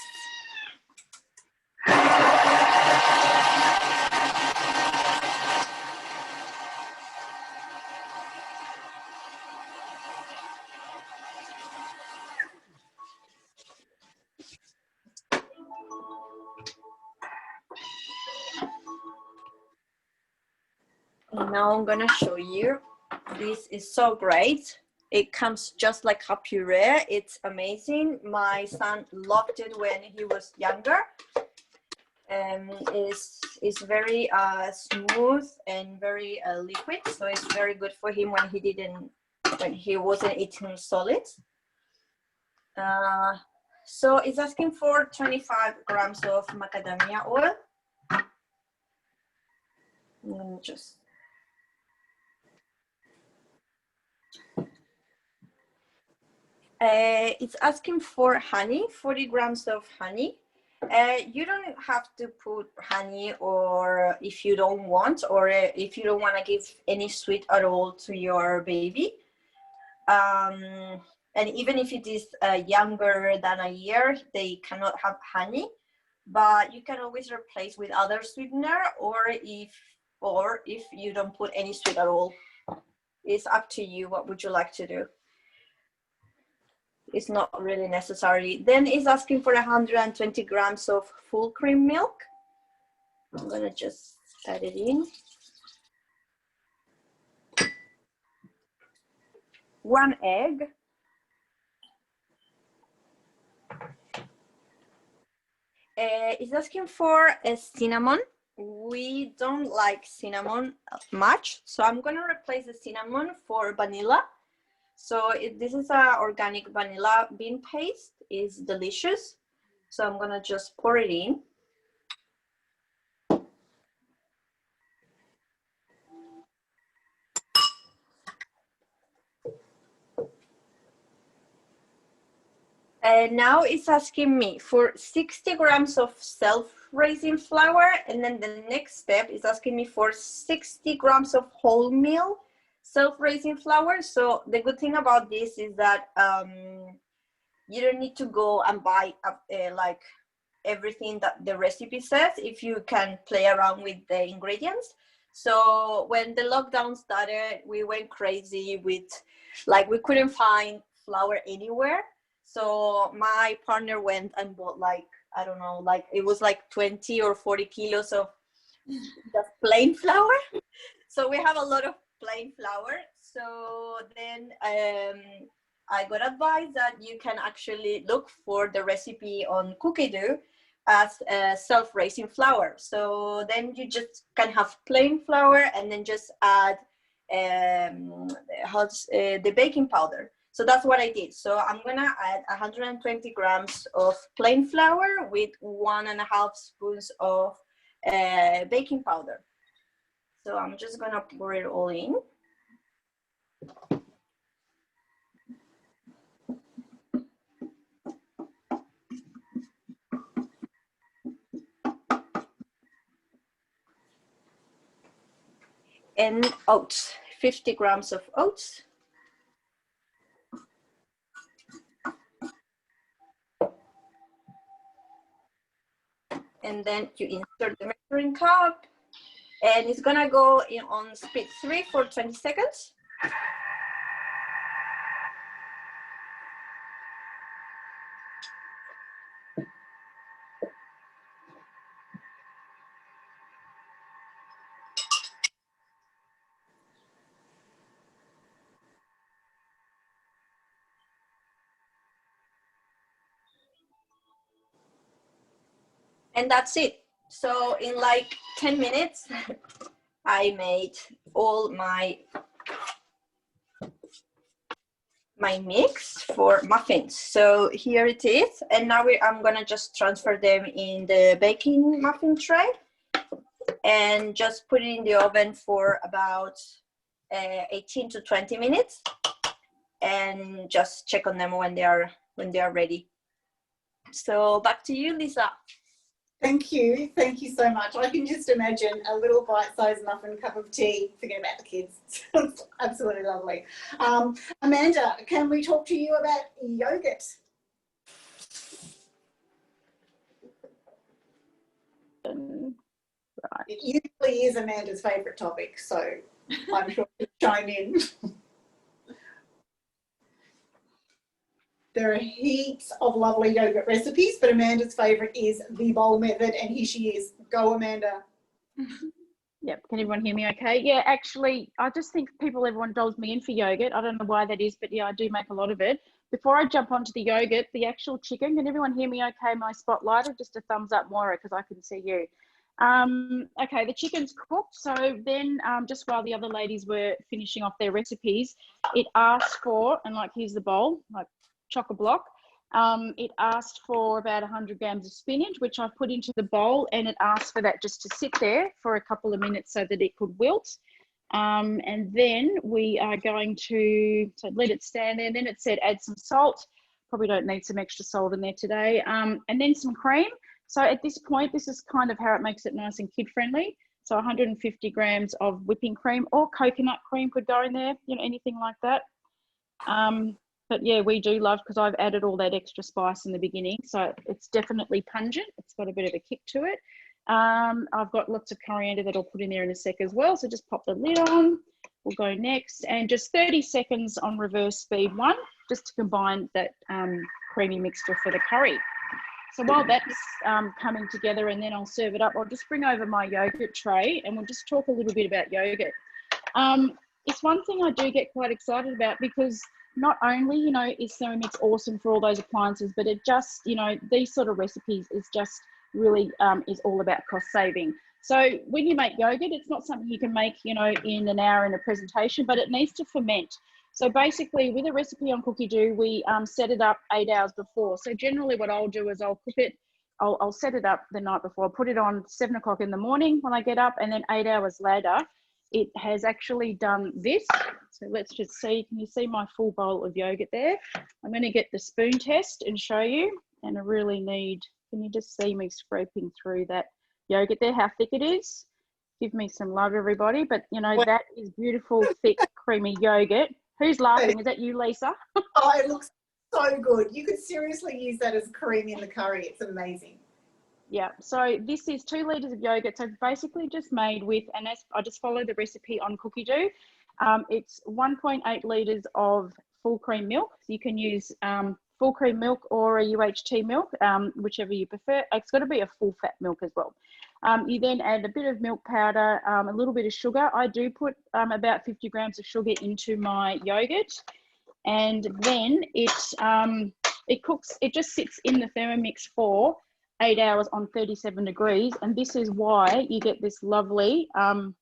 And now I'm gonna show you. This is so great. It comes just like a puree. It's amazing. My son loved it when he was younger. It's very smooth and very liquid, so it's very good for him when he wasn't eating solids. So it's asking for 25 grams of macadamia oil. I'm gonna just. It's asking for honey, 40 grams of honey. You don't have to put honey, or if you don't want, or if you don't want to give any sweet at all to your baby. And even if it is younger than a year, they cannot have honey, but you can always replace with other sweetener, or if you don't put any sweet at all. It's up to you. What would you like to do? It's not really necessary. Then it's asking for 120 grams of full cream milk. I'm gonna just add it in. 1 egg. It's asking for a cinnamon. We don't like cinnamon much, so I'm gonna replace the cinnamon for vanilla. So this is a organic vanilla bean paste. It's delicious. So I'm gonna just pour it in. And now it's asking me for 60 grams of self-raising flour. And then the next step is asking me for 60 grams of wholemeal self-raising flour. So the good thing about this is that you don't need to go and buy like everything that the recipe says, if you can play around with the ingredients. So when the lockdown started, we went crazy with, like, we couldn't find flour anywhere. So my partner went and bought, like, I don't know, like it was like 20 or 40 kilos of just plain flour. So we have a lot of plain flour. So then I got advice that you can actually look for the recipe on Cookie Dough as self-raising flour. So then you just can have plain flour and then just add the baking powder. So that's what I did. So I'm gonna add 120 grams of plain flour with 1.5 spoons of baking powder. So I'm just gonna pour it all in. And oats, 50 grams of oats. And then you insert the measuring cup, and it's gonna go in on speed 3 for 20 seconds. And that's it. So in like 10 minutes, I made all my mix for muffins. So here it is. And now I'm gonna just transfer them in the baking muffin tray and just put it in the oven for about 18 to 20 minutes and just check on them when they are ready. So back to you, Lisa. Thank you so much. I can just imagine a little bite-sized muffin, cup of tea, forget about the kids. It's absolutely lovely. Amanda, can we talk to you about yogurt? Right. It usually is Amanda's favourite topic, so I'm sure she'll chime in. There are heaps of lovely yogurt recipes, but Amanda's favourite is the bowl method, and here she is. Go, Amanda. Yep, can everyone hear me okay? Yeah, actually, I just think everyone dolls me in for yogurt. I don't know why that is, but yeah, I do make a lot of it. Before I jump onto the yogurt, the actual chicken, can everyone hear me okay? My spotlight, or just a thumbs up, Moira, because I can see you. Okay, the chicken's cooked. So then just while the other ladies were finishing off their recipes, it asked for, and like here's the bowl, like chock-a-block. It asked for about 100 grams of spinach, which I've put into the bowl, and it asked for that just to sit there for a couple of minutes so that it could wilt. And then we are going to let it stand there. And then it said add some salt. Probably don't need some extra salt in there today. And then some cream. So at this point, this is kind of how it makes it nice and kid-friendly. So 150 grams of whipping cream or coconut cream could go in there, you know, anything like that. But yeah, we do love, because I've added all that extra spice in the beginning. So it's definitely pungent. It's got a bit of a kick to it. I've got lots of coriander that I'll put in there in a sec as well. So just pop the lid on. We'll go next. And just 30 seconds on reverse speed 1, just to combine that creamy mixture for the curry. So while that's coming together, and then I'll serve it up, I'll just bring over my yogurt tray and we'll just talk a little bit about yogurt. It's one thing I do get quite excited about, because not only, you know, is Thermomix awesome for all those appliances, but it just, you know, these sort of recipes is just really is all about cost saving. So when you make yogurt, it's not something you can make, you know, in an hour in a presentation, but it needs to ferment. So basically with a recipe on Cookie Do, we set it up 8 hours before. So generally what I'll do is I'll cook it, I'll set it up the night before. I'll put it on 7 o'clock in the morning when I get up, and then 8 hours later, it has actually done this. So let's just see, can you see my full bowl of yogurt there? I'm going to get the spoon test and show you. And I really need, can you just see me scraping through that yogurt there, how thick it is? Give me some love, everybody. But you know, that is beautiful, thick, creamy yogurt. Who's laughing? Is that you, Lisa? Oh, it looks so good. You could seriously use that as cream in the curry. It's amazing. Yeah, so this is 2 litres of yogurt. So basically just made with, and as I just follow the recipe on Cookie Do, it's 1.8 litres of full cream milk. So you can use full cream milk or a UHT milk, whichever you prefer. It's got to be a full fat milk as well. You then add a bit of milk powder, a little bit of sugar. I do put about 50 grams of sugar into my yogurt, and then it cooks. It just sits in the Thermomix for 8 hours on 37 degrees, and this is why you get this lovely, I'll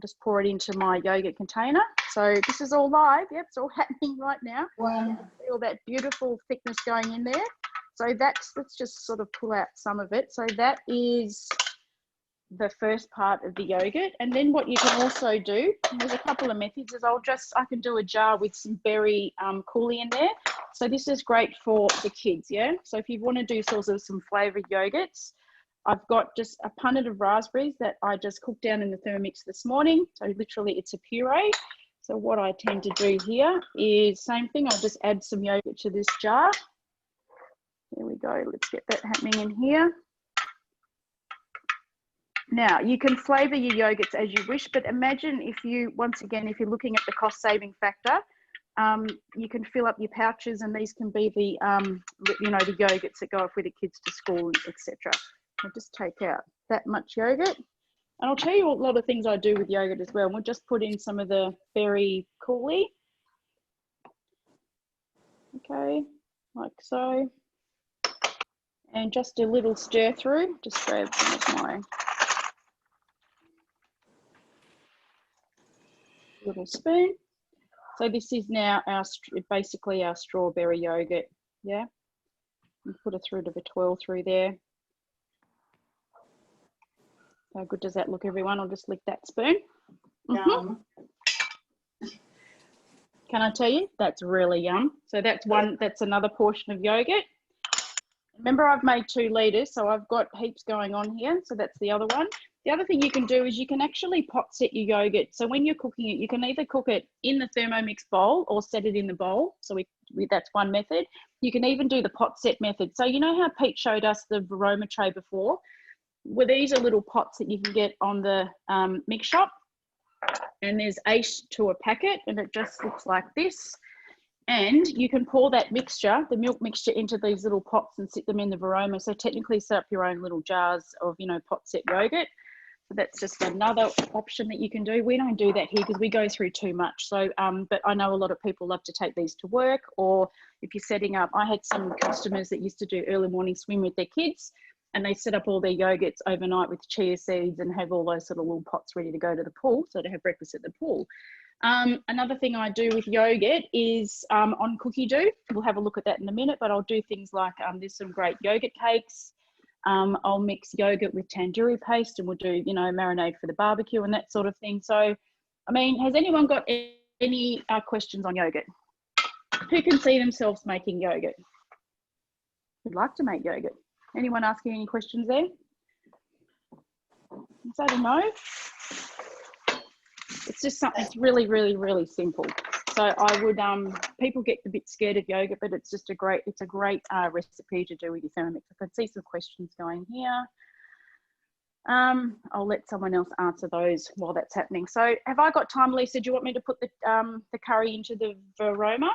just pour it into my yogurt container. So this is all live. Yep, it's all happening right now. Wow. See all that beautiful thickness going in there. So let's just sort of pull out some of it. So that is the first part of the yogurt. And then what you can also do, and there's a couple of methods, is I can do a jar with some berry coulis in there. So this is great for the kids, yeah? So if you want to do sort of some flavoured yogurts, I've got just a punnet of raspberries that I just cooked down in the Thermomix this morning. So literally it's a puree. So what I tend to do here is same thing. I'll just add some yogurt to this jar. There we go. Let's get that happening in here. Now you can flavour your yogurts as you wish, but imagine if you, once again, if you're looking at the cost saving factor, you can fill up your pouches, and these can be the, you know, the yogurts that go off with the kids to school, etc. I'll just take out that much yogurt. And I'll tell you a lot of things I do with yogurt as well. We'll just put in some of the berry coulis. Okay, like so. And just a little stir through. Just grab some of my little spoon. So this is now our, basically our strawberry yogurt, yeah? And put a through of a twirl through there. How good does that look, everyone? I'll just lick that spoon. Yum. Can I tell you, that's really yum. So that's one, that's another portion of yogurt. Remember, I've made 2 litres, so I've got heaps going on here. So that's the other one. The other thing you can do is you can actually pot set your yogurt. So when you're cooking it, you can either cook it in the Thermomix bowl or set it in the bowl. So that's one method. You can even do the pot set method. So you know how Pete showed us the Varoma tray before? Well, these are little pots that you can get on the mix shop, and there's 8 to a packet, and it just looks like this. And you can pour that mixture, the milk mixture, into these little pots and sit them in the Varoma. So technically set up your own little jars of, you know, pot set yogurt. So that's just another option that you can do. We don't do that here because we go through too much. So, but I know a lot of people love to take these to work, or if you're setting up, I had some customers that used to do early morning swim with their kids, and they set up all their yogurts overnight with chia seeds and have all those sort of little pots ready to go to the pool, so to have breakfast at the pool. Another thing I do with yogurt is on cookie dough. We'll have a look at that in a minute, but I'll do things like there's some great yogurt cakes. I'll mix yogurt with tandoori paste, and we'll do, you know, marinade for the barbecue and that sort of thing. So, I mean, has anyone got any questions on yogurt? Who can see themselves making yogurt? Who'd like to make yogurt? Anyone asking any questions there? Is that a no? It's just something, it's really, really, really simple. So I would, people get a bit scared of yogurt, but it's just a great recipe to do with your Thermomix. I could see some questions going here. I'll let someone else answer those while that's happening. So have I got time, Lisa? Do you want me to put the curry into the Varoma?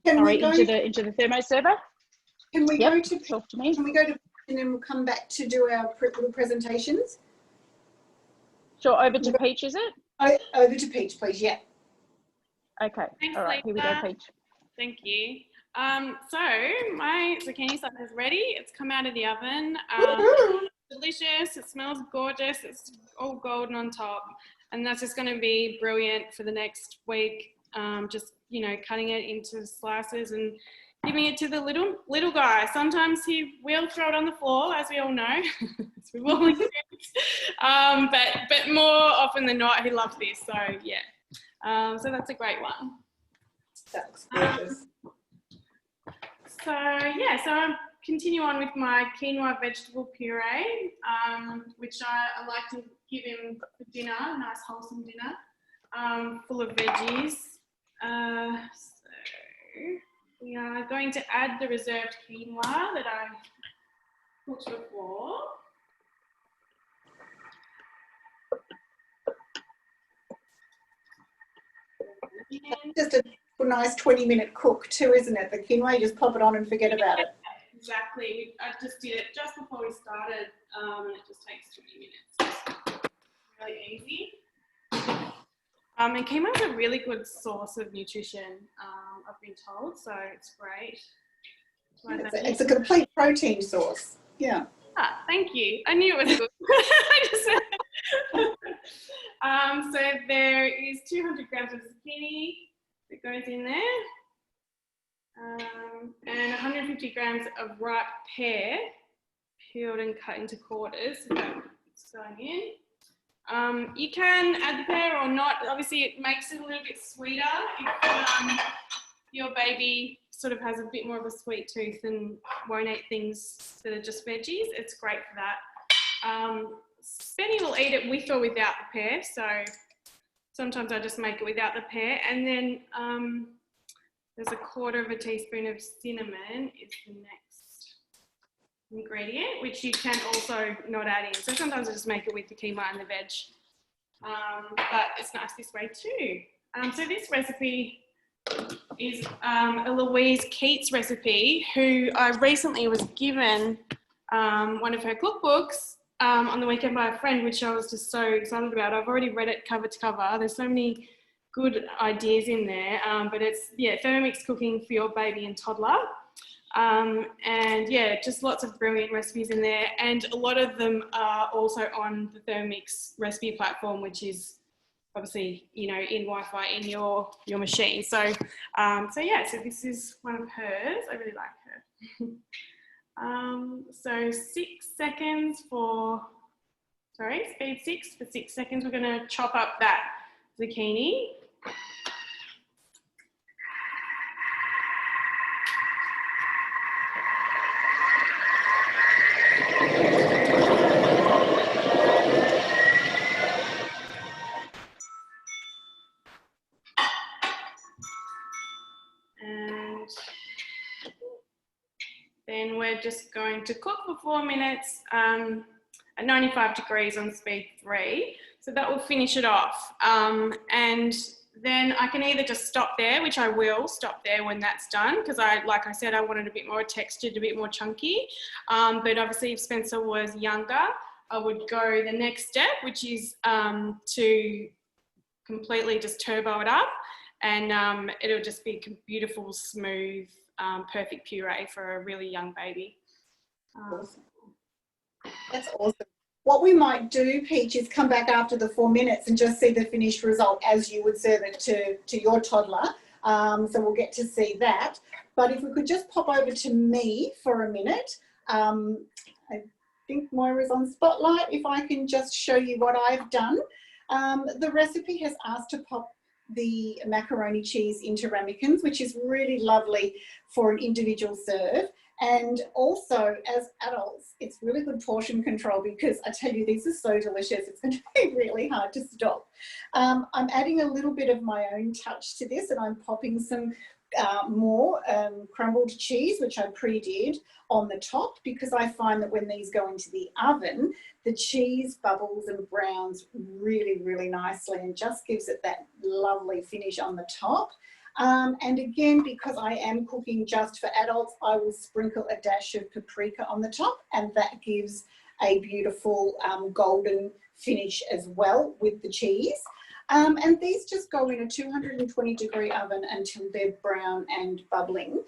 Into the thermo server? Can we go to talk to me? Can we go to, and then we'll come back to do our little presentations? Sure, over to Peach, is it? Over to Peach, please. Yeah. Okay. Thanks, all right, Lisa. here we go, Peach. Thank you. So my zucchini slice is ready. It's come out of the oven. Delicious. It smells gorgeous. It's all golden on top, and that's just going to be brilliant for the next week. Just, you know, cutting it into slices and giving it to the little guy. Sometimes he will throw it on the floor, as we all know. We've all experienced. But more often than not, he loves this. So yeah. So that's a great one. That's gorgeous. So I'll continue on with my quinoa vegetable puree, which I like to give him for dinner, a nice wholesome dinner, full of veggies. So we are going to add the reserved quinoa that I cooked before. Just a nice 20-minute cook too, isn't it? The quinoa, you just pop it on and forget about it. Exactly. I just did it just before we started, and it just takes 20 minutes. Really easy. And quinoa is a really good source of nutrition, I've been told, so it's great. It's a complete protein source. Yeah. Ah, thank you. I knew it was good. So there is 200 grams of zucchini that goes in there, and 150 grams of ripe pear, peeled and cut into quarters. So It's going in. You can add the pear or not. Obviously, it makes it a little bit sweeter if your baby sort of has a bit more of a sweet tooth and won't eat things that are just veggies. It's great for that. Benny will eat it with or without the pear, so sometimes I just make it without the pear. And then there's a 1/4 teaspoon of cinnamon is the next ingredient, which you can also not add in. So sometimes I just make it with the quinoa and the veg, but it's nice this way too. So this recipe is a Louise Keats recipe, who I recently was given one of her cookbooks on the weekend by a friend, which I was just so excited about. I've already read it cover to cover. There's so many good ideas in there, but it's, yeah, Thermomix cooking for your baby and toddler. And yeah, just lots of brilliant recipes in there. And a lot of them are also on the Thermomix recipe platform, which is obviously, you know, in Wi-Fi in your machine. So, yeah, so this is one of hers. I really like her. So 6 seconds for, sorry, speed 6 for 6 seconds. We're going to chop up that zucchini. And then we're just going to cook for 4 minutes at 95 degrees on speed 3. So that will finish it off. And then I can either just stop there, which I will stop there when that's done, because like I said, I wanted a bit more textured, a bit more chunky. But obviously if Spencer was younger, I would go the next step, which is to completely just turbo it up, and it'll just be beautiful, smooth, perfect puree for a really young baby. Awesome. That's awesome. What we might do, Peach, is come back after the 4 minutes and just see the finished result as you would serve it to your toddler. So we'll get to see that. But if we could just pop over to me for a minute. I think Moira's on Spotlight. If I can just show you what I've done. The recipe has asked to pop the macaroni cheese into ramekins, which is really lovely for an individual serve. And also, as adults, it's really good portion control, because I tell you, these are so delicious. It's going to be really hard to stop. I'm adding a little bit of my own touch to this, and I'm popping some more crumbled cheese, which I pre-did, on the top, because I find that when these go into the oven, the cheese bubbles and browns really, really nicely and just gives it that lovely finish on the top. And again, because I am cooking just for adults, I will sprinkle a dash of paprika on the top, and that gives a beautiful golden finish as well with the cheese. And these just go in a 220-degree oven until they're brown and bubbling.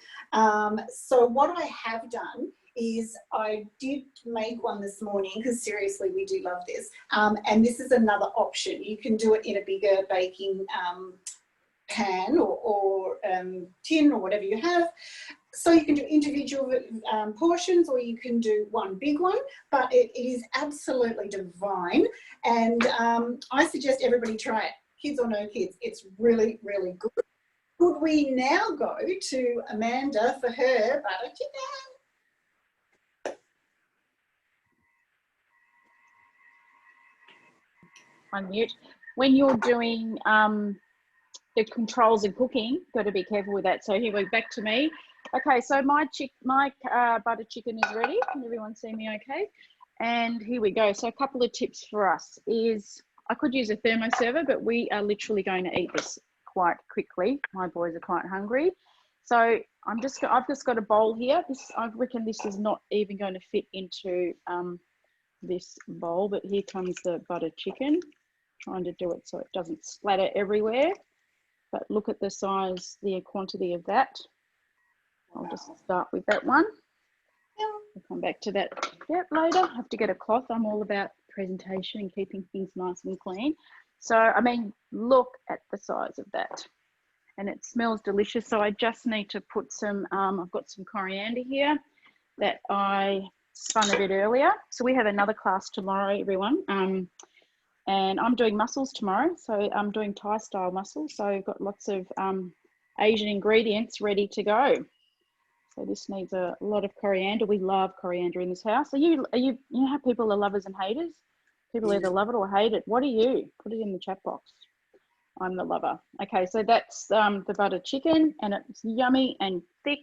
So what I have done is I did make one this morning, because seriously, we do love this. And this is another option. You can do it in a bigger baking pan or tin or whatever you have. So you can do individual portions, or you can do one big one, but it is absolutely divine. And I suggest everybody try it, kids or no kids. It's really, really good. Could we now go to Amanda for her butter chicken? Unmute. When you're doing the controls in cooking, got to be careful with that. So here we're back to me. Okay, so my butter chicken is ready. Can everyone see me okay? And here we go. So a couple of tips for us is, I could use a thermoserver, but we are literally going to eat this quite quickly. My boys are quite hungry. So I've just got a bowl here. I reckon this is not even going to fit into this bowl, but here comes the butter chicken. Trying to do it so it doesn't splatter everywhere. But look at the size, the quantity of that. I'll just start with that one. We'll come back to that later. I have to get a cloth. I'm all about presentation and keeping things nice and clean. So, I mean, look at the size of that. And it smells delicious. So I just need to put some, I've got some coriander here that I spun a bit earlier. So we have another class tomorrow, everyone. And I'm doing mussels tomorrow. So I'm doing Thai style mussels. So I've got lots of Asian ingredients ready to go. So this needs a lot of coriander. We love coriander in this house. You know how people are lovers and haters? People either love it or hate it. What are you? Put it in the chat box. I'm the lover. Okay, so that's the buttered chicken, and it's yummy and thick.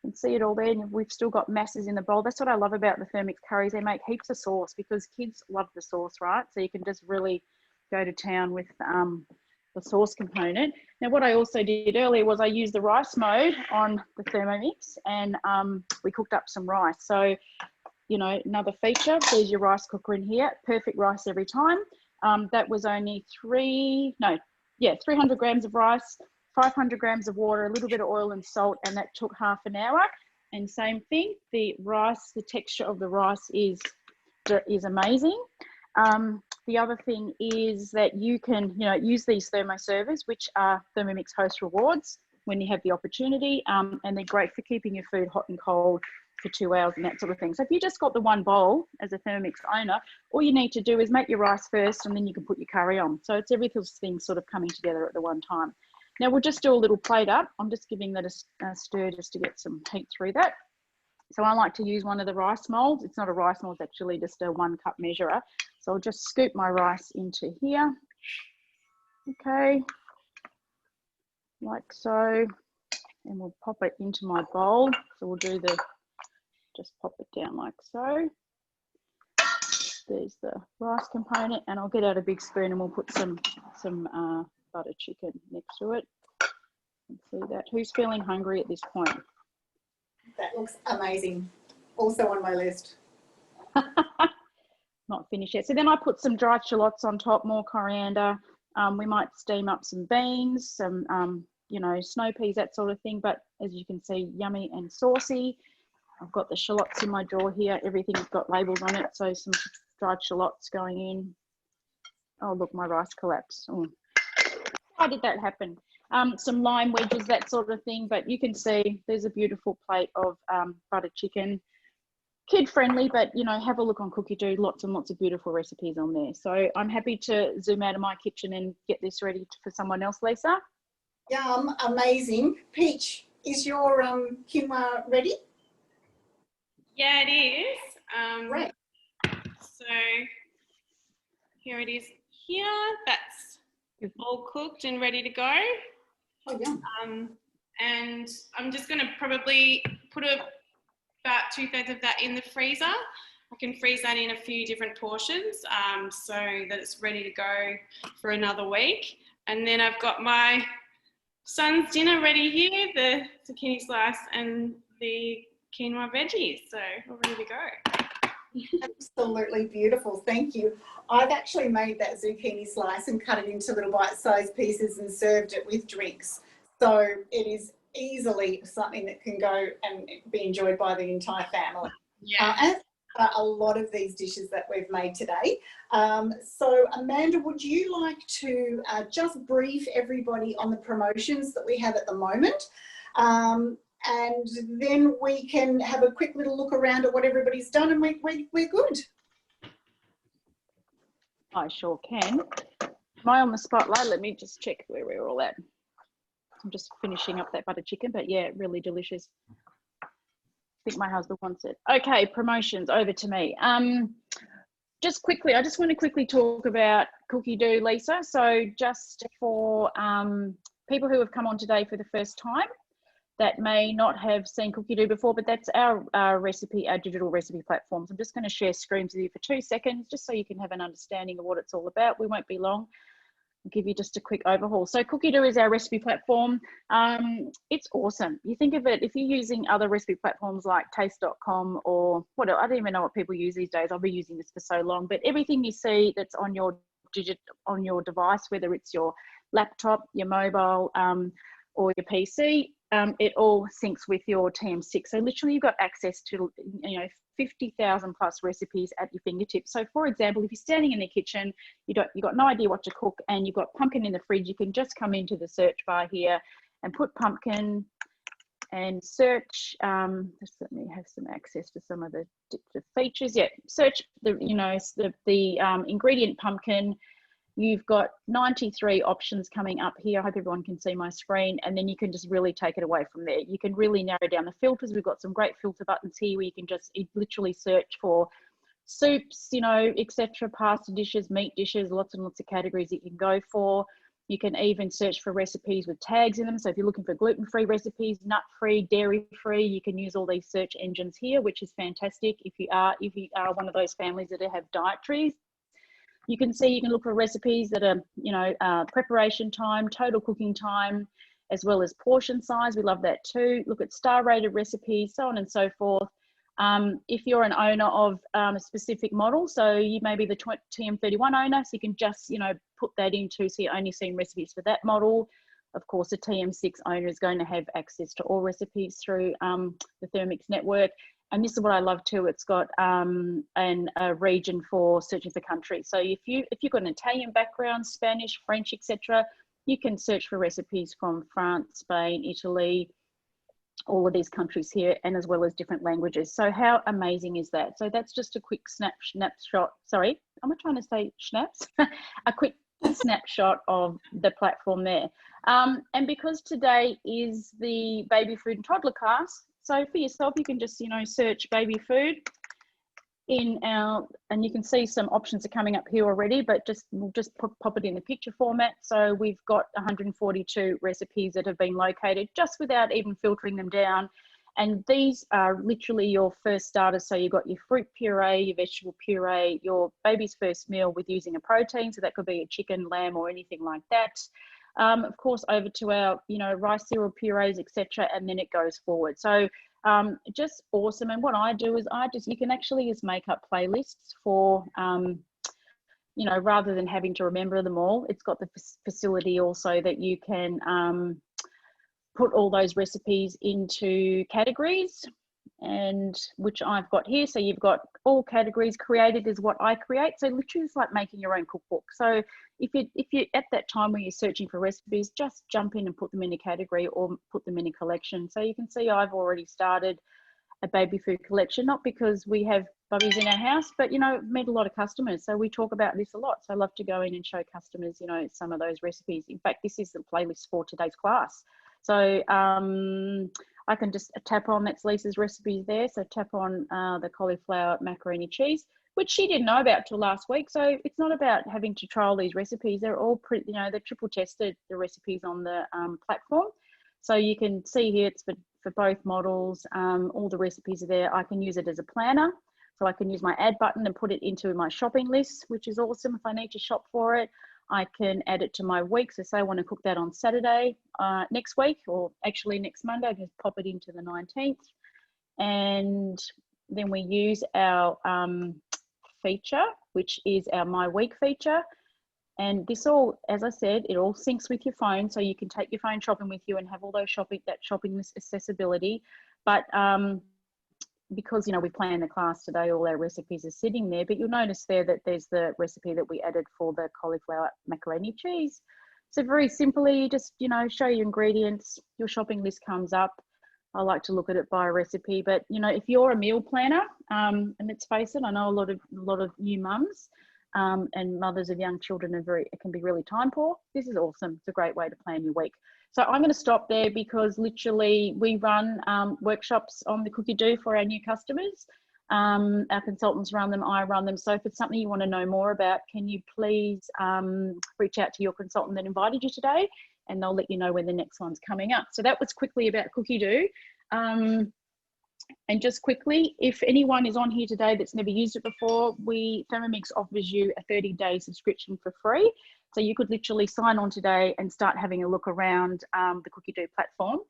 You can see it all there, and we've still got masses in the bowl. That's what I love about the Thermomix curries. They make heaps of sauce because kids love the sauce, right? So you can just really go to town with the sauce component. Now, what I also did earlier was I used the rice mode on the Thermomix, and we cooked up some rice. So, you know, another feature, there's your rice cooker in here. Perfect rice every time. That was only 300 grams of rice, 500 grams of water, a little bit of oil and salt, and that took half an hour. And same thing, the rice, the texture of the rice is amazing. The other thing is that you can, you know, use these thermoservers, which are Thermomix Host Rewards when you have the opportunity, and they're great for keeping your food hot and cold for 2 hours and that sort of thing. So if you just got the one bowl as a Thermomix owner, all you need to do is make your rice first, and then you can put your curry on. So it's everything sort of coming together at the one time. Now we'll just do a little plate up. I'm just giving that a stir just to get some heat through that. So I like to use one of the rice molds. It's not a rice mold, it's actually just a 1 cup measurer. So I'll just scoop my rice into here. Okay, like so. And we'll pop it into my bowl. So we'll do just pop it down like so. There's the rice component, and I'll get out a big spoon and we'll put some buttered chicken next to it. And see that. Who's feeling hungry at this point? That looks amazing. Also on my list. Not finished yet. So then I put some dried shallots on top, more coriander. We might steam up some beans, some you know, snow peas, that sort of thing. But as you can see, yummy and saucy. I've got the shallots in my drawer here. Everything's got labels on it. So some dried shallots going in. Oh, look, my rice collapsed. Oh. Why did that happen? Some lime wedges, that sort of thing. But you can see there's a beautiful plate of buttered chicken. Kid friendly, but you know, have a look on Cookie Do, lots and lots of beautiful recipes on there. So I'm happy to zoom out of my kitchen and get this ready for someone else, Lisa. Yum, amazing. Peach, is your quinoa ready? Yeah, it is. Great. So here it is here. That's all cooked and ready to go. Oh, yum. And I'm just going to probably put about 2/3 of that in the freezer. I can freeze that in a few different portions so that it's ready to go for another week. And then I've got my son's dinner ready here, the zucchini slice and the quinoa veggies. So we're ready to go. Absolutely beautiful. Thank you. I've actually made that zucchini slice and cut it into little bite-sized pieces and served it with drinks. So it is easily something that can go and be enjoyed by the entire family. Yeah. As a lot of these dishes that we've made today. So Amanda, would you like to just brief everybody on the promotions that we have at the moment? And then we can have a quick little look around at what everybody's done, and we're good. I sure can. Am I on the spotlight? Let me just check where we're all at. I'm just finishing up that butter chicken, but yeah, really delicious. I think my husband wants it. Okay, promotions, over to me. Just quickly, I just want to quickly talk about Cookie Do, Lisa. So just for people who have come on today for the first time that may not have seen Cookie Do before, but that's our recipe, our digital recipe platforms. I'm just going to share screens with you for 2 seconds, just so you can have an understanding of what it's all about. We won't be long. I'll give you just a quick overhaul. So Cookie Do is our recipe platform. It's awesome. You think of it, if you're using other recipe platforms like taste.com or what, I don't even know what people use these days. I've been using this for so long, but everything you see that's on your device, whether it's your laptop, your mobile, or your PC, it all syncs with your TM6. So literally you've got access to, 50,000 plus recipes at your fingertips. So for example, if you're standing in the kitchen, you've got no idea what to cook and you've got pumpkin in the fridge, you can just come into the search bar here and put pumpkin and search. Just let me have some access to some of the features. Yeah, search the ingredient pumpkin. You've got 93 options coming up here. I hope everyone can see my screen, and then you can just really take it away from there. You can really narrow down the filters. We've got some great filter buttons here where you can just literally search for soups, you know, etc., pasta dishes, meat dishes, lots and lots of categories that you can go for. You can even search for recipes with tags in them. So if you're looking for gluten-free recipes, nut-free, dairy-free, you can use all these search engines here, which is fantastic if you are one of those families that have dietaries. You can see, you can look for recipes that are, you know, preparation time, total cooking time, as well as portion size. We love that too. Look at star rated recipes, so on and so forth. If you're an owner of a specific model, so you may be the TM31 owner, so you can just, you know, put that into, so you're only seeing recipes for that model. Of course, a TM6 owner is going to have access to all recipes through the Thermomix network. And this is what I love too. It's got a region for searching for countries. So if you've got an Italian background, Spanish, French, etc., you can search for recipes from France, Spain, Italy, all of these countries here, and as well as different languages. So how amazing is that? So that's just a quick snapshot. Sorry, am I trying to say snaps? A quick snapshot of the platform there. And because today is the baby food and toddler class, so for yourself, you can just, you know, search baby food in our, and you can see some options are coming up here already, but we'll just pop it in the picture format. So we've got 142 recipes that have been located just without even filtering them down. And these are literally your first starters. So you've got your fruit puree, your vegetable puree, your baby's first meal with using a protein. So that could be a chicken, lamb, or anything like that. Of course, over to our, you know, rice cereal purees, etc., and then it goes forward. So just awesome. And what I do is you can actually just make up playlists for, you know, rather than having to remember them all. It's got the facility also that you can put all those recipes into categories, and which I've got here. So you've got all categories created is what I create. So literally it's like making your own cookbook. So if you at that time when you're searching for recipes, just jump in and put them in a category or put them in a collection. So you can see I've already started a baby food collection, not because we have bubbies in our house, but, you know, met a lot of customers. So we talk about this a lot. So I love to go in and show customers, you know, some of those recipes. In fact, this is the playlist for today's class. So I can just tap on, that's Lisa's recipes there. So tap on the cauliflower macaroni cheese, which she didn't know about till last week. So it's not about having to try all these recipes. They're all pretty, you know, they're triple tested, the recipes on the platform. So you can see here, it's for both models. All the recipes are there. I can use it as a planner. So I can use my add button and put it into my shopping list, which is awesome if I need to shop for it. I can add it to my week. So say I want to cook that on Saturday next week, or actually next Monday, I can just pop it into the 19th. And then we use our feature, which is our My Week feature. And this all, as I said, it all syncs with your phone. So you can take your phone shopping with you and have all those that shopping list accessibility. But because, you know, we plan the class today, all our recipes are sitting there, but you'll notice there that there's the recipe that we added for the cauliflower macaroni cheese. So very simply, just, you know, show your ingredients, your shopping list comes up. I like to look at it by recipe, but, you know, if you're a meal planner, and let's face it, I know a lot of new mums and mothers of young children can be really time poor. This is awesome. It's a great way to plan your week. So I'm going to stop there because literally we run workshops on the Cookie Do for our new customers. Our consultants run them, I run them. So if it's something you want to know more about, can you please reach out to your consultant that invited you today, and they'll let you know when the next one's coming up. So that was quickly about Cookie Do. And just quickly, if anyone is on here today that's never used it before, Thermomix offers you a 30-day subscription for free. So you could literally sign on today and start having a look around the Cookie Do platform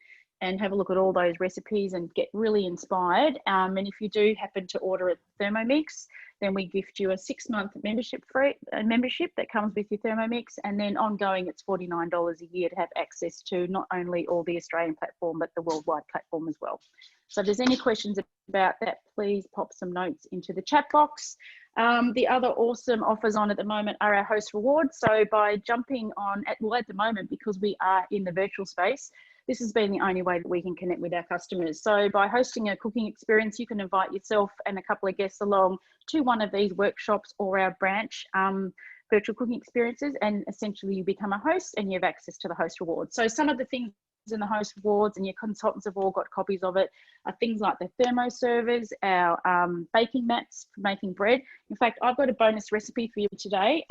and have a look at all those recipes and get really inspired. And if you do happen to order at Thermomix, then we gift you a 6-month membership that comes with your Thermomix, and then ongoing it's $49 a year to have access to not only all the Australian platform but the worldwide platform as well. So if there's any questions about that, please pop some notes into the chat box. The other awesome offers on at the moment are our host rewards. So by jumping on, at the moment, because we are in the virtual space, this has been the only way that we can connect with our customers. So by hosting a cooking experience, you can invite yourself and a couple of guests along to one of these workshops or our branch virtual cooking experiences, and essentially you become a host and you have access to the host rewards. So some of the things in the host rewards, and your consultants have all got copies of it, are things like the thermo servers, our baking mats for making bread. In fact, I've got a bonus recipe for you today.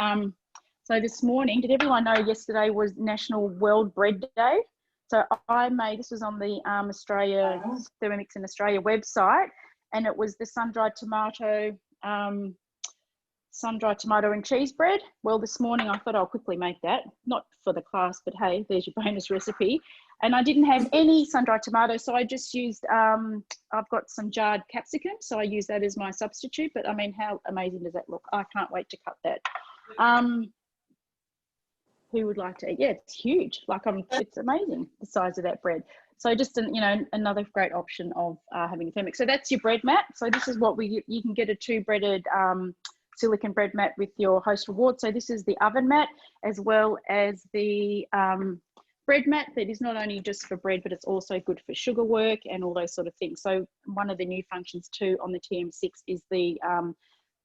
So this morning, did everyone know yesterday was National World Bread Day? So I made, this was on the Australia, Thermomix in Australia website, and it was the sun-dried tomato and cheese bread. Well, this morning I thought I'll quickly make that, not for the class, but hey, there's your bonus recipe. And I didn't have any sun-dried tomatoes, so I just used, I've got some jarred capsicum, so I use that as my substitute. But I mean, how amazing does that look? I can't wait to cut that. Who would like to eat? Yeah, it's huge. Like it's amazing, the size of that bread. So just another great option of having a Thermomix. So that's your bread mat. So this is what you can get a 2-breaded silicone bread mat with your host reward. So this is the oven mat, as well as the bread mat that is not only just for bread, but it's also good for sugar work and all those sort of things. So one of the new functions too on the TM6 is the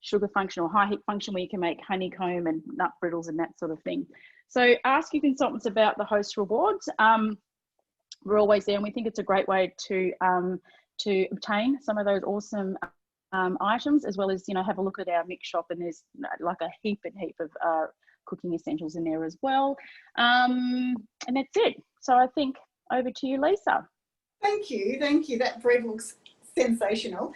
sugar function or high heat function, where you can make honeycomb and nut brittles and that sort of thing. So ask your consultants about the host rewards. We're always there, and we think it's a great way to obtain some of those awesome items, as well as have a look at our mix shop, and there's like a heap of cooking essentials in there as well. And that's it. So I think over to you, Lisa. Thank you. That bread looks sensational.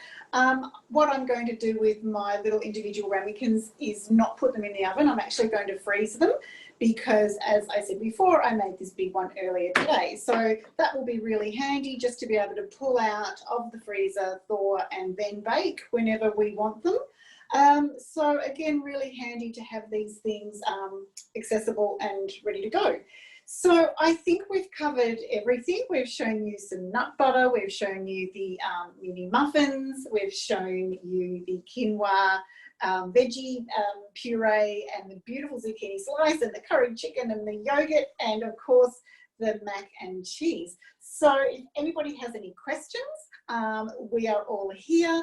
What I'm going to do with my little individual ramekins is not put them in the oven. I'm actually going to freeze them, because as I said before, I made this big one earlier today. So that will be really handy, just to be able to pull out of the freezer, thaw, and then bake whenever we want them. So again, really handy to have these things accessible and ready to go. So I think we've covered everything. We've shown you some nut butter, we've shown you the mini muffins, we've shown you the quinoa veggie puree, and the beautiful zucchini slice, and the curried chicken, and the yogurt, and of course the mac and cheese. So if anybody has any questions, we are all here.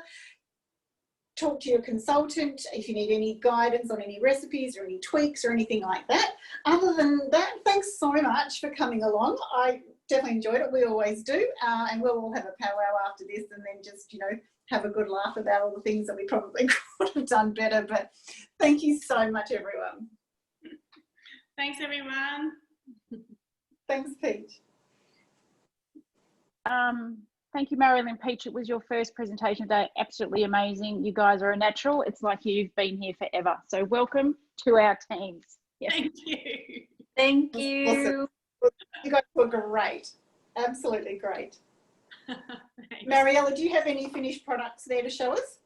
Talk to your consultant if you need any guidance on any recipes or any tweaks or anything like that. Other than that, thanks so much for coming along. I definitely enjoyed it. We always do. And we'll all have a powwow after this, and then just, have a good laugh about all the things that we probably could have done better. But thank you so much, everyone. Thanks, everyone. Thanks, Peach. Thank you, Marilyn. Peach, it was your first presentation today. Absolutely amazing. You guys are a natural. It's like you've been here forever. So welcome to our teams. Yes. Thank you. Thank you. Awesome. You guys were great. Absolutely great. Mariella, do you have any finished products there to show us?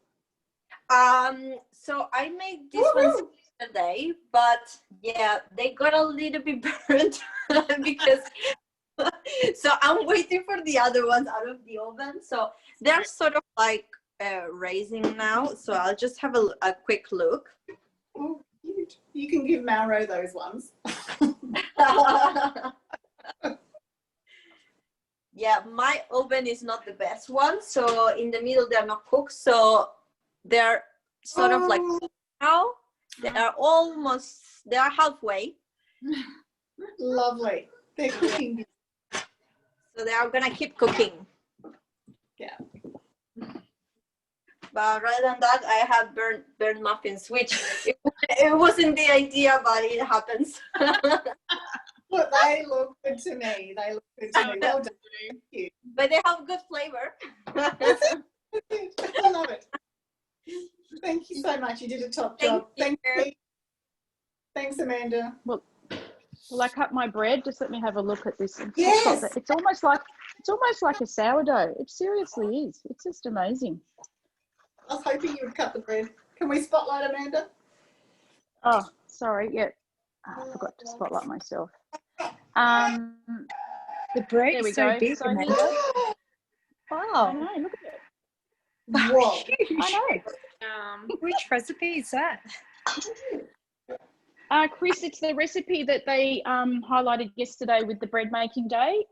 So I made this one today, but yeah, they got a little bit burnt because so I'm waiting for the other ones out of the oven. So they're sort of like raising now. So I'll just have a quick look. Oh, cute. You can give Mauro those ones. Yeah, my oven is not the best one. So in the middle, they're not cooked. So they're sort of like now. They're halfway. Lovely. They're cooking. So they are gonna keep cooking. Yeah. But rather than that, I have burnt muffins, which it wasn't the idea, but it happens. Look, they look good to me. They look good to me. Well done. Thank you. But they have good flavor. That's it. I love it. Thank you so much. You did a top job. Thank you. Thanks, Amanda. Well, I cut my bread. Just let me have a look at this. Yes. It's almost like a sourdough. It seriously is. It's just amazing. I was hoping you would cut the bread. Can we spotlight Amanda? Oh, sorry. Yeah, I forgot to spotlight myself. The bread there we is so go. big, So Amanda. I Wow. know. Look at it. Whoa. I know. Which recipe is that? Chris, it's the recipe that they highlighted yesterday with the bread making day.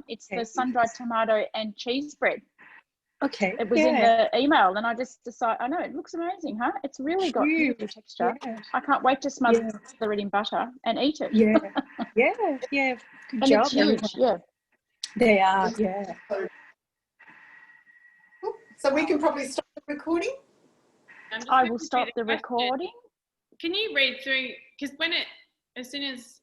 It's the sun-dried tomato and cheese bread. Okay. It was in the email, and I just decided, I know, it looks amazing, huh? It's really got beautiful texture. Yeah. I can't wait to smother it in butter and eat it. Yeah. Yeah. Good And job. it's huge, yeah. They are, yeah. So we can probably stop the recording. I'm just I going will to stop do the question. recording. Can you read through, because as soon as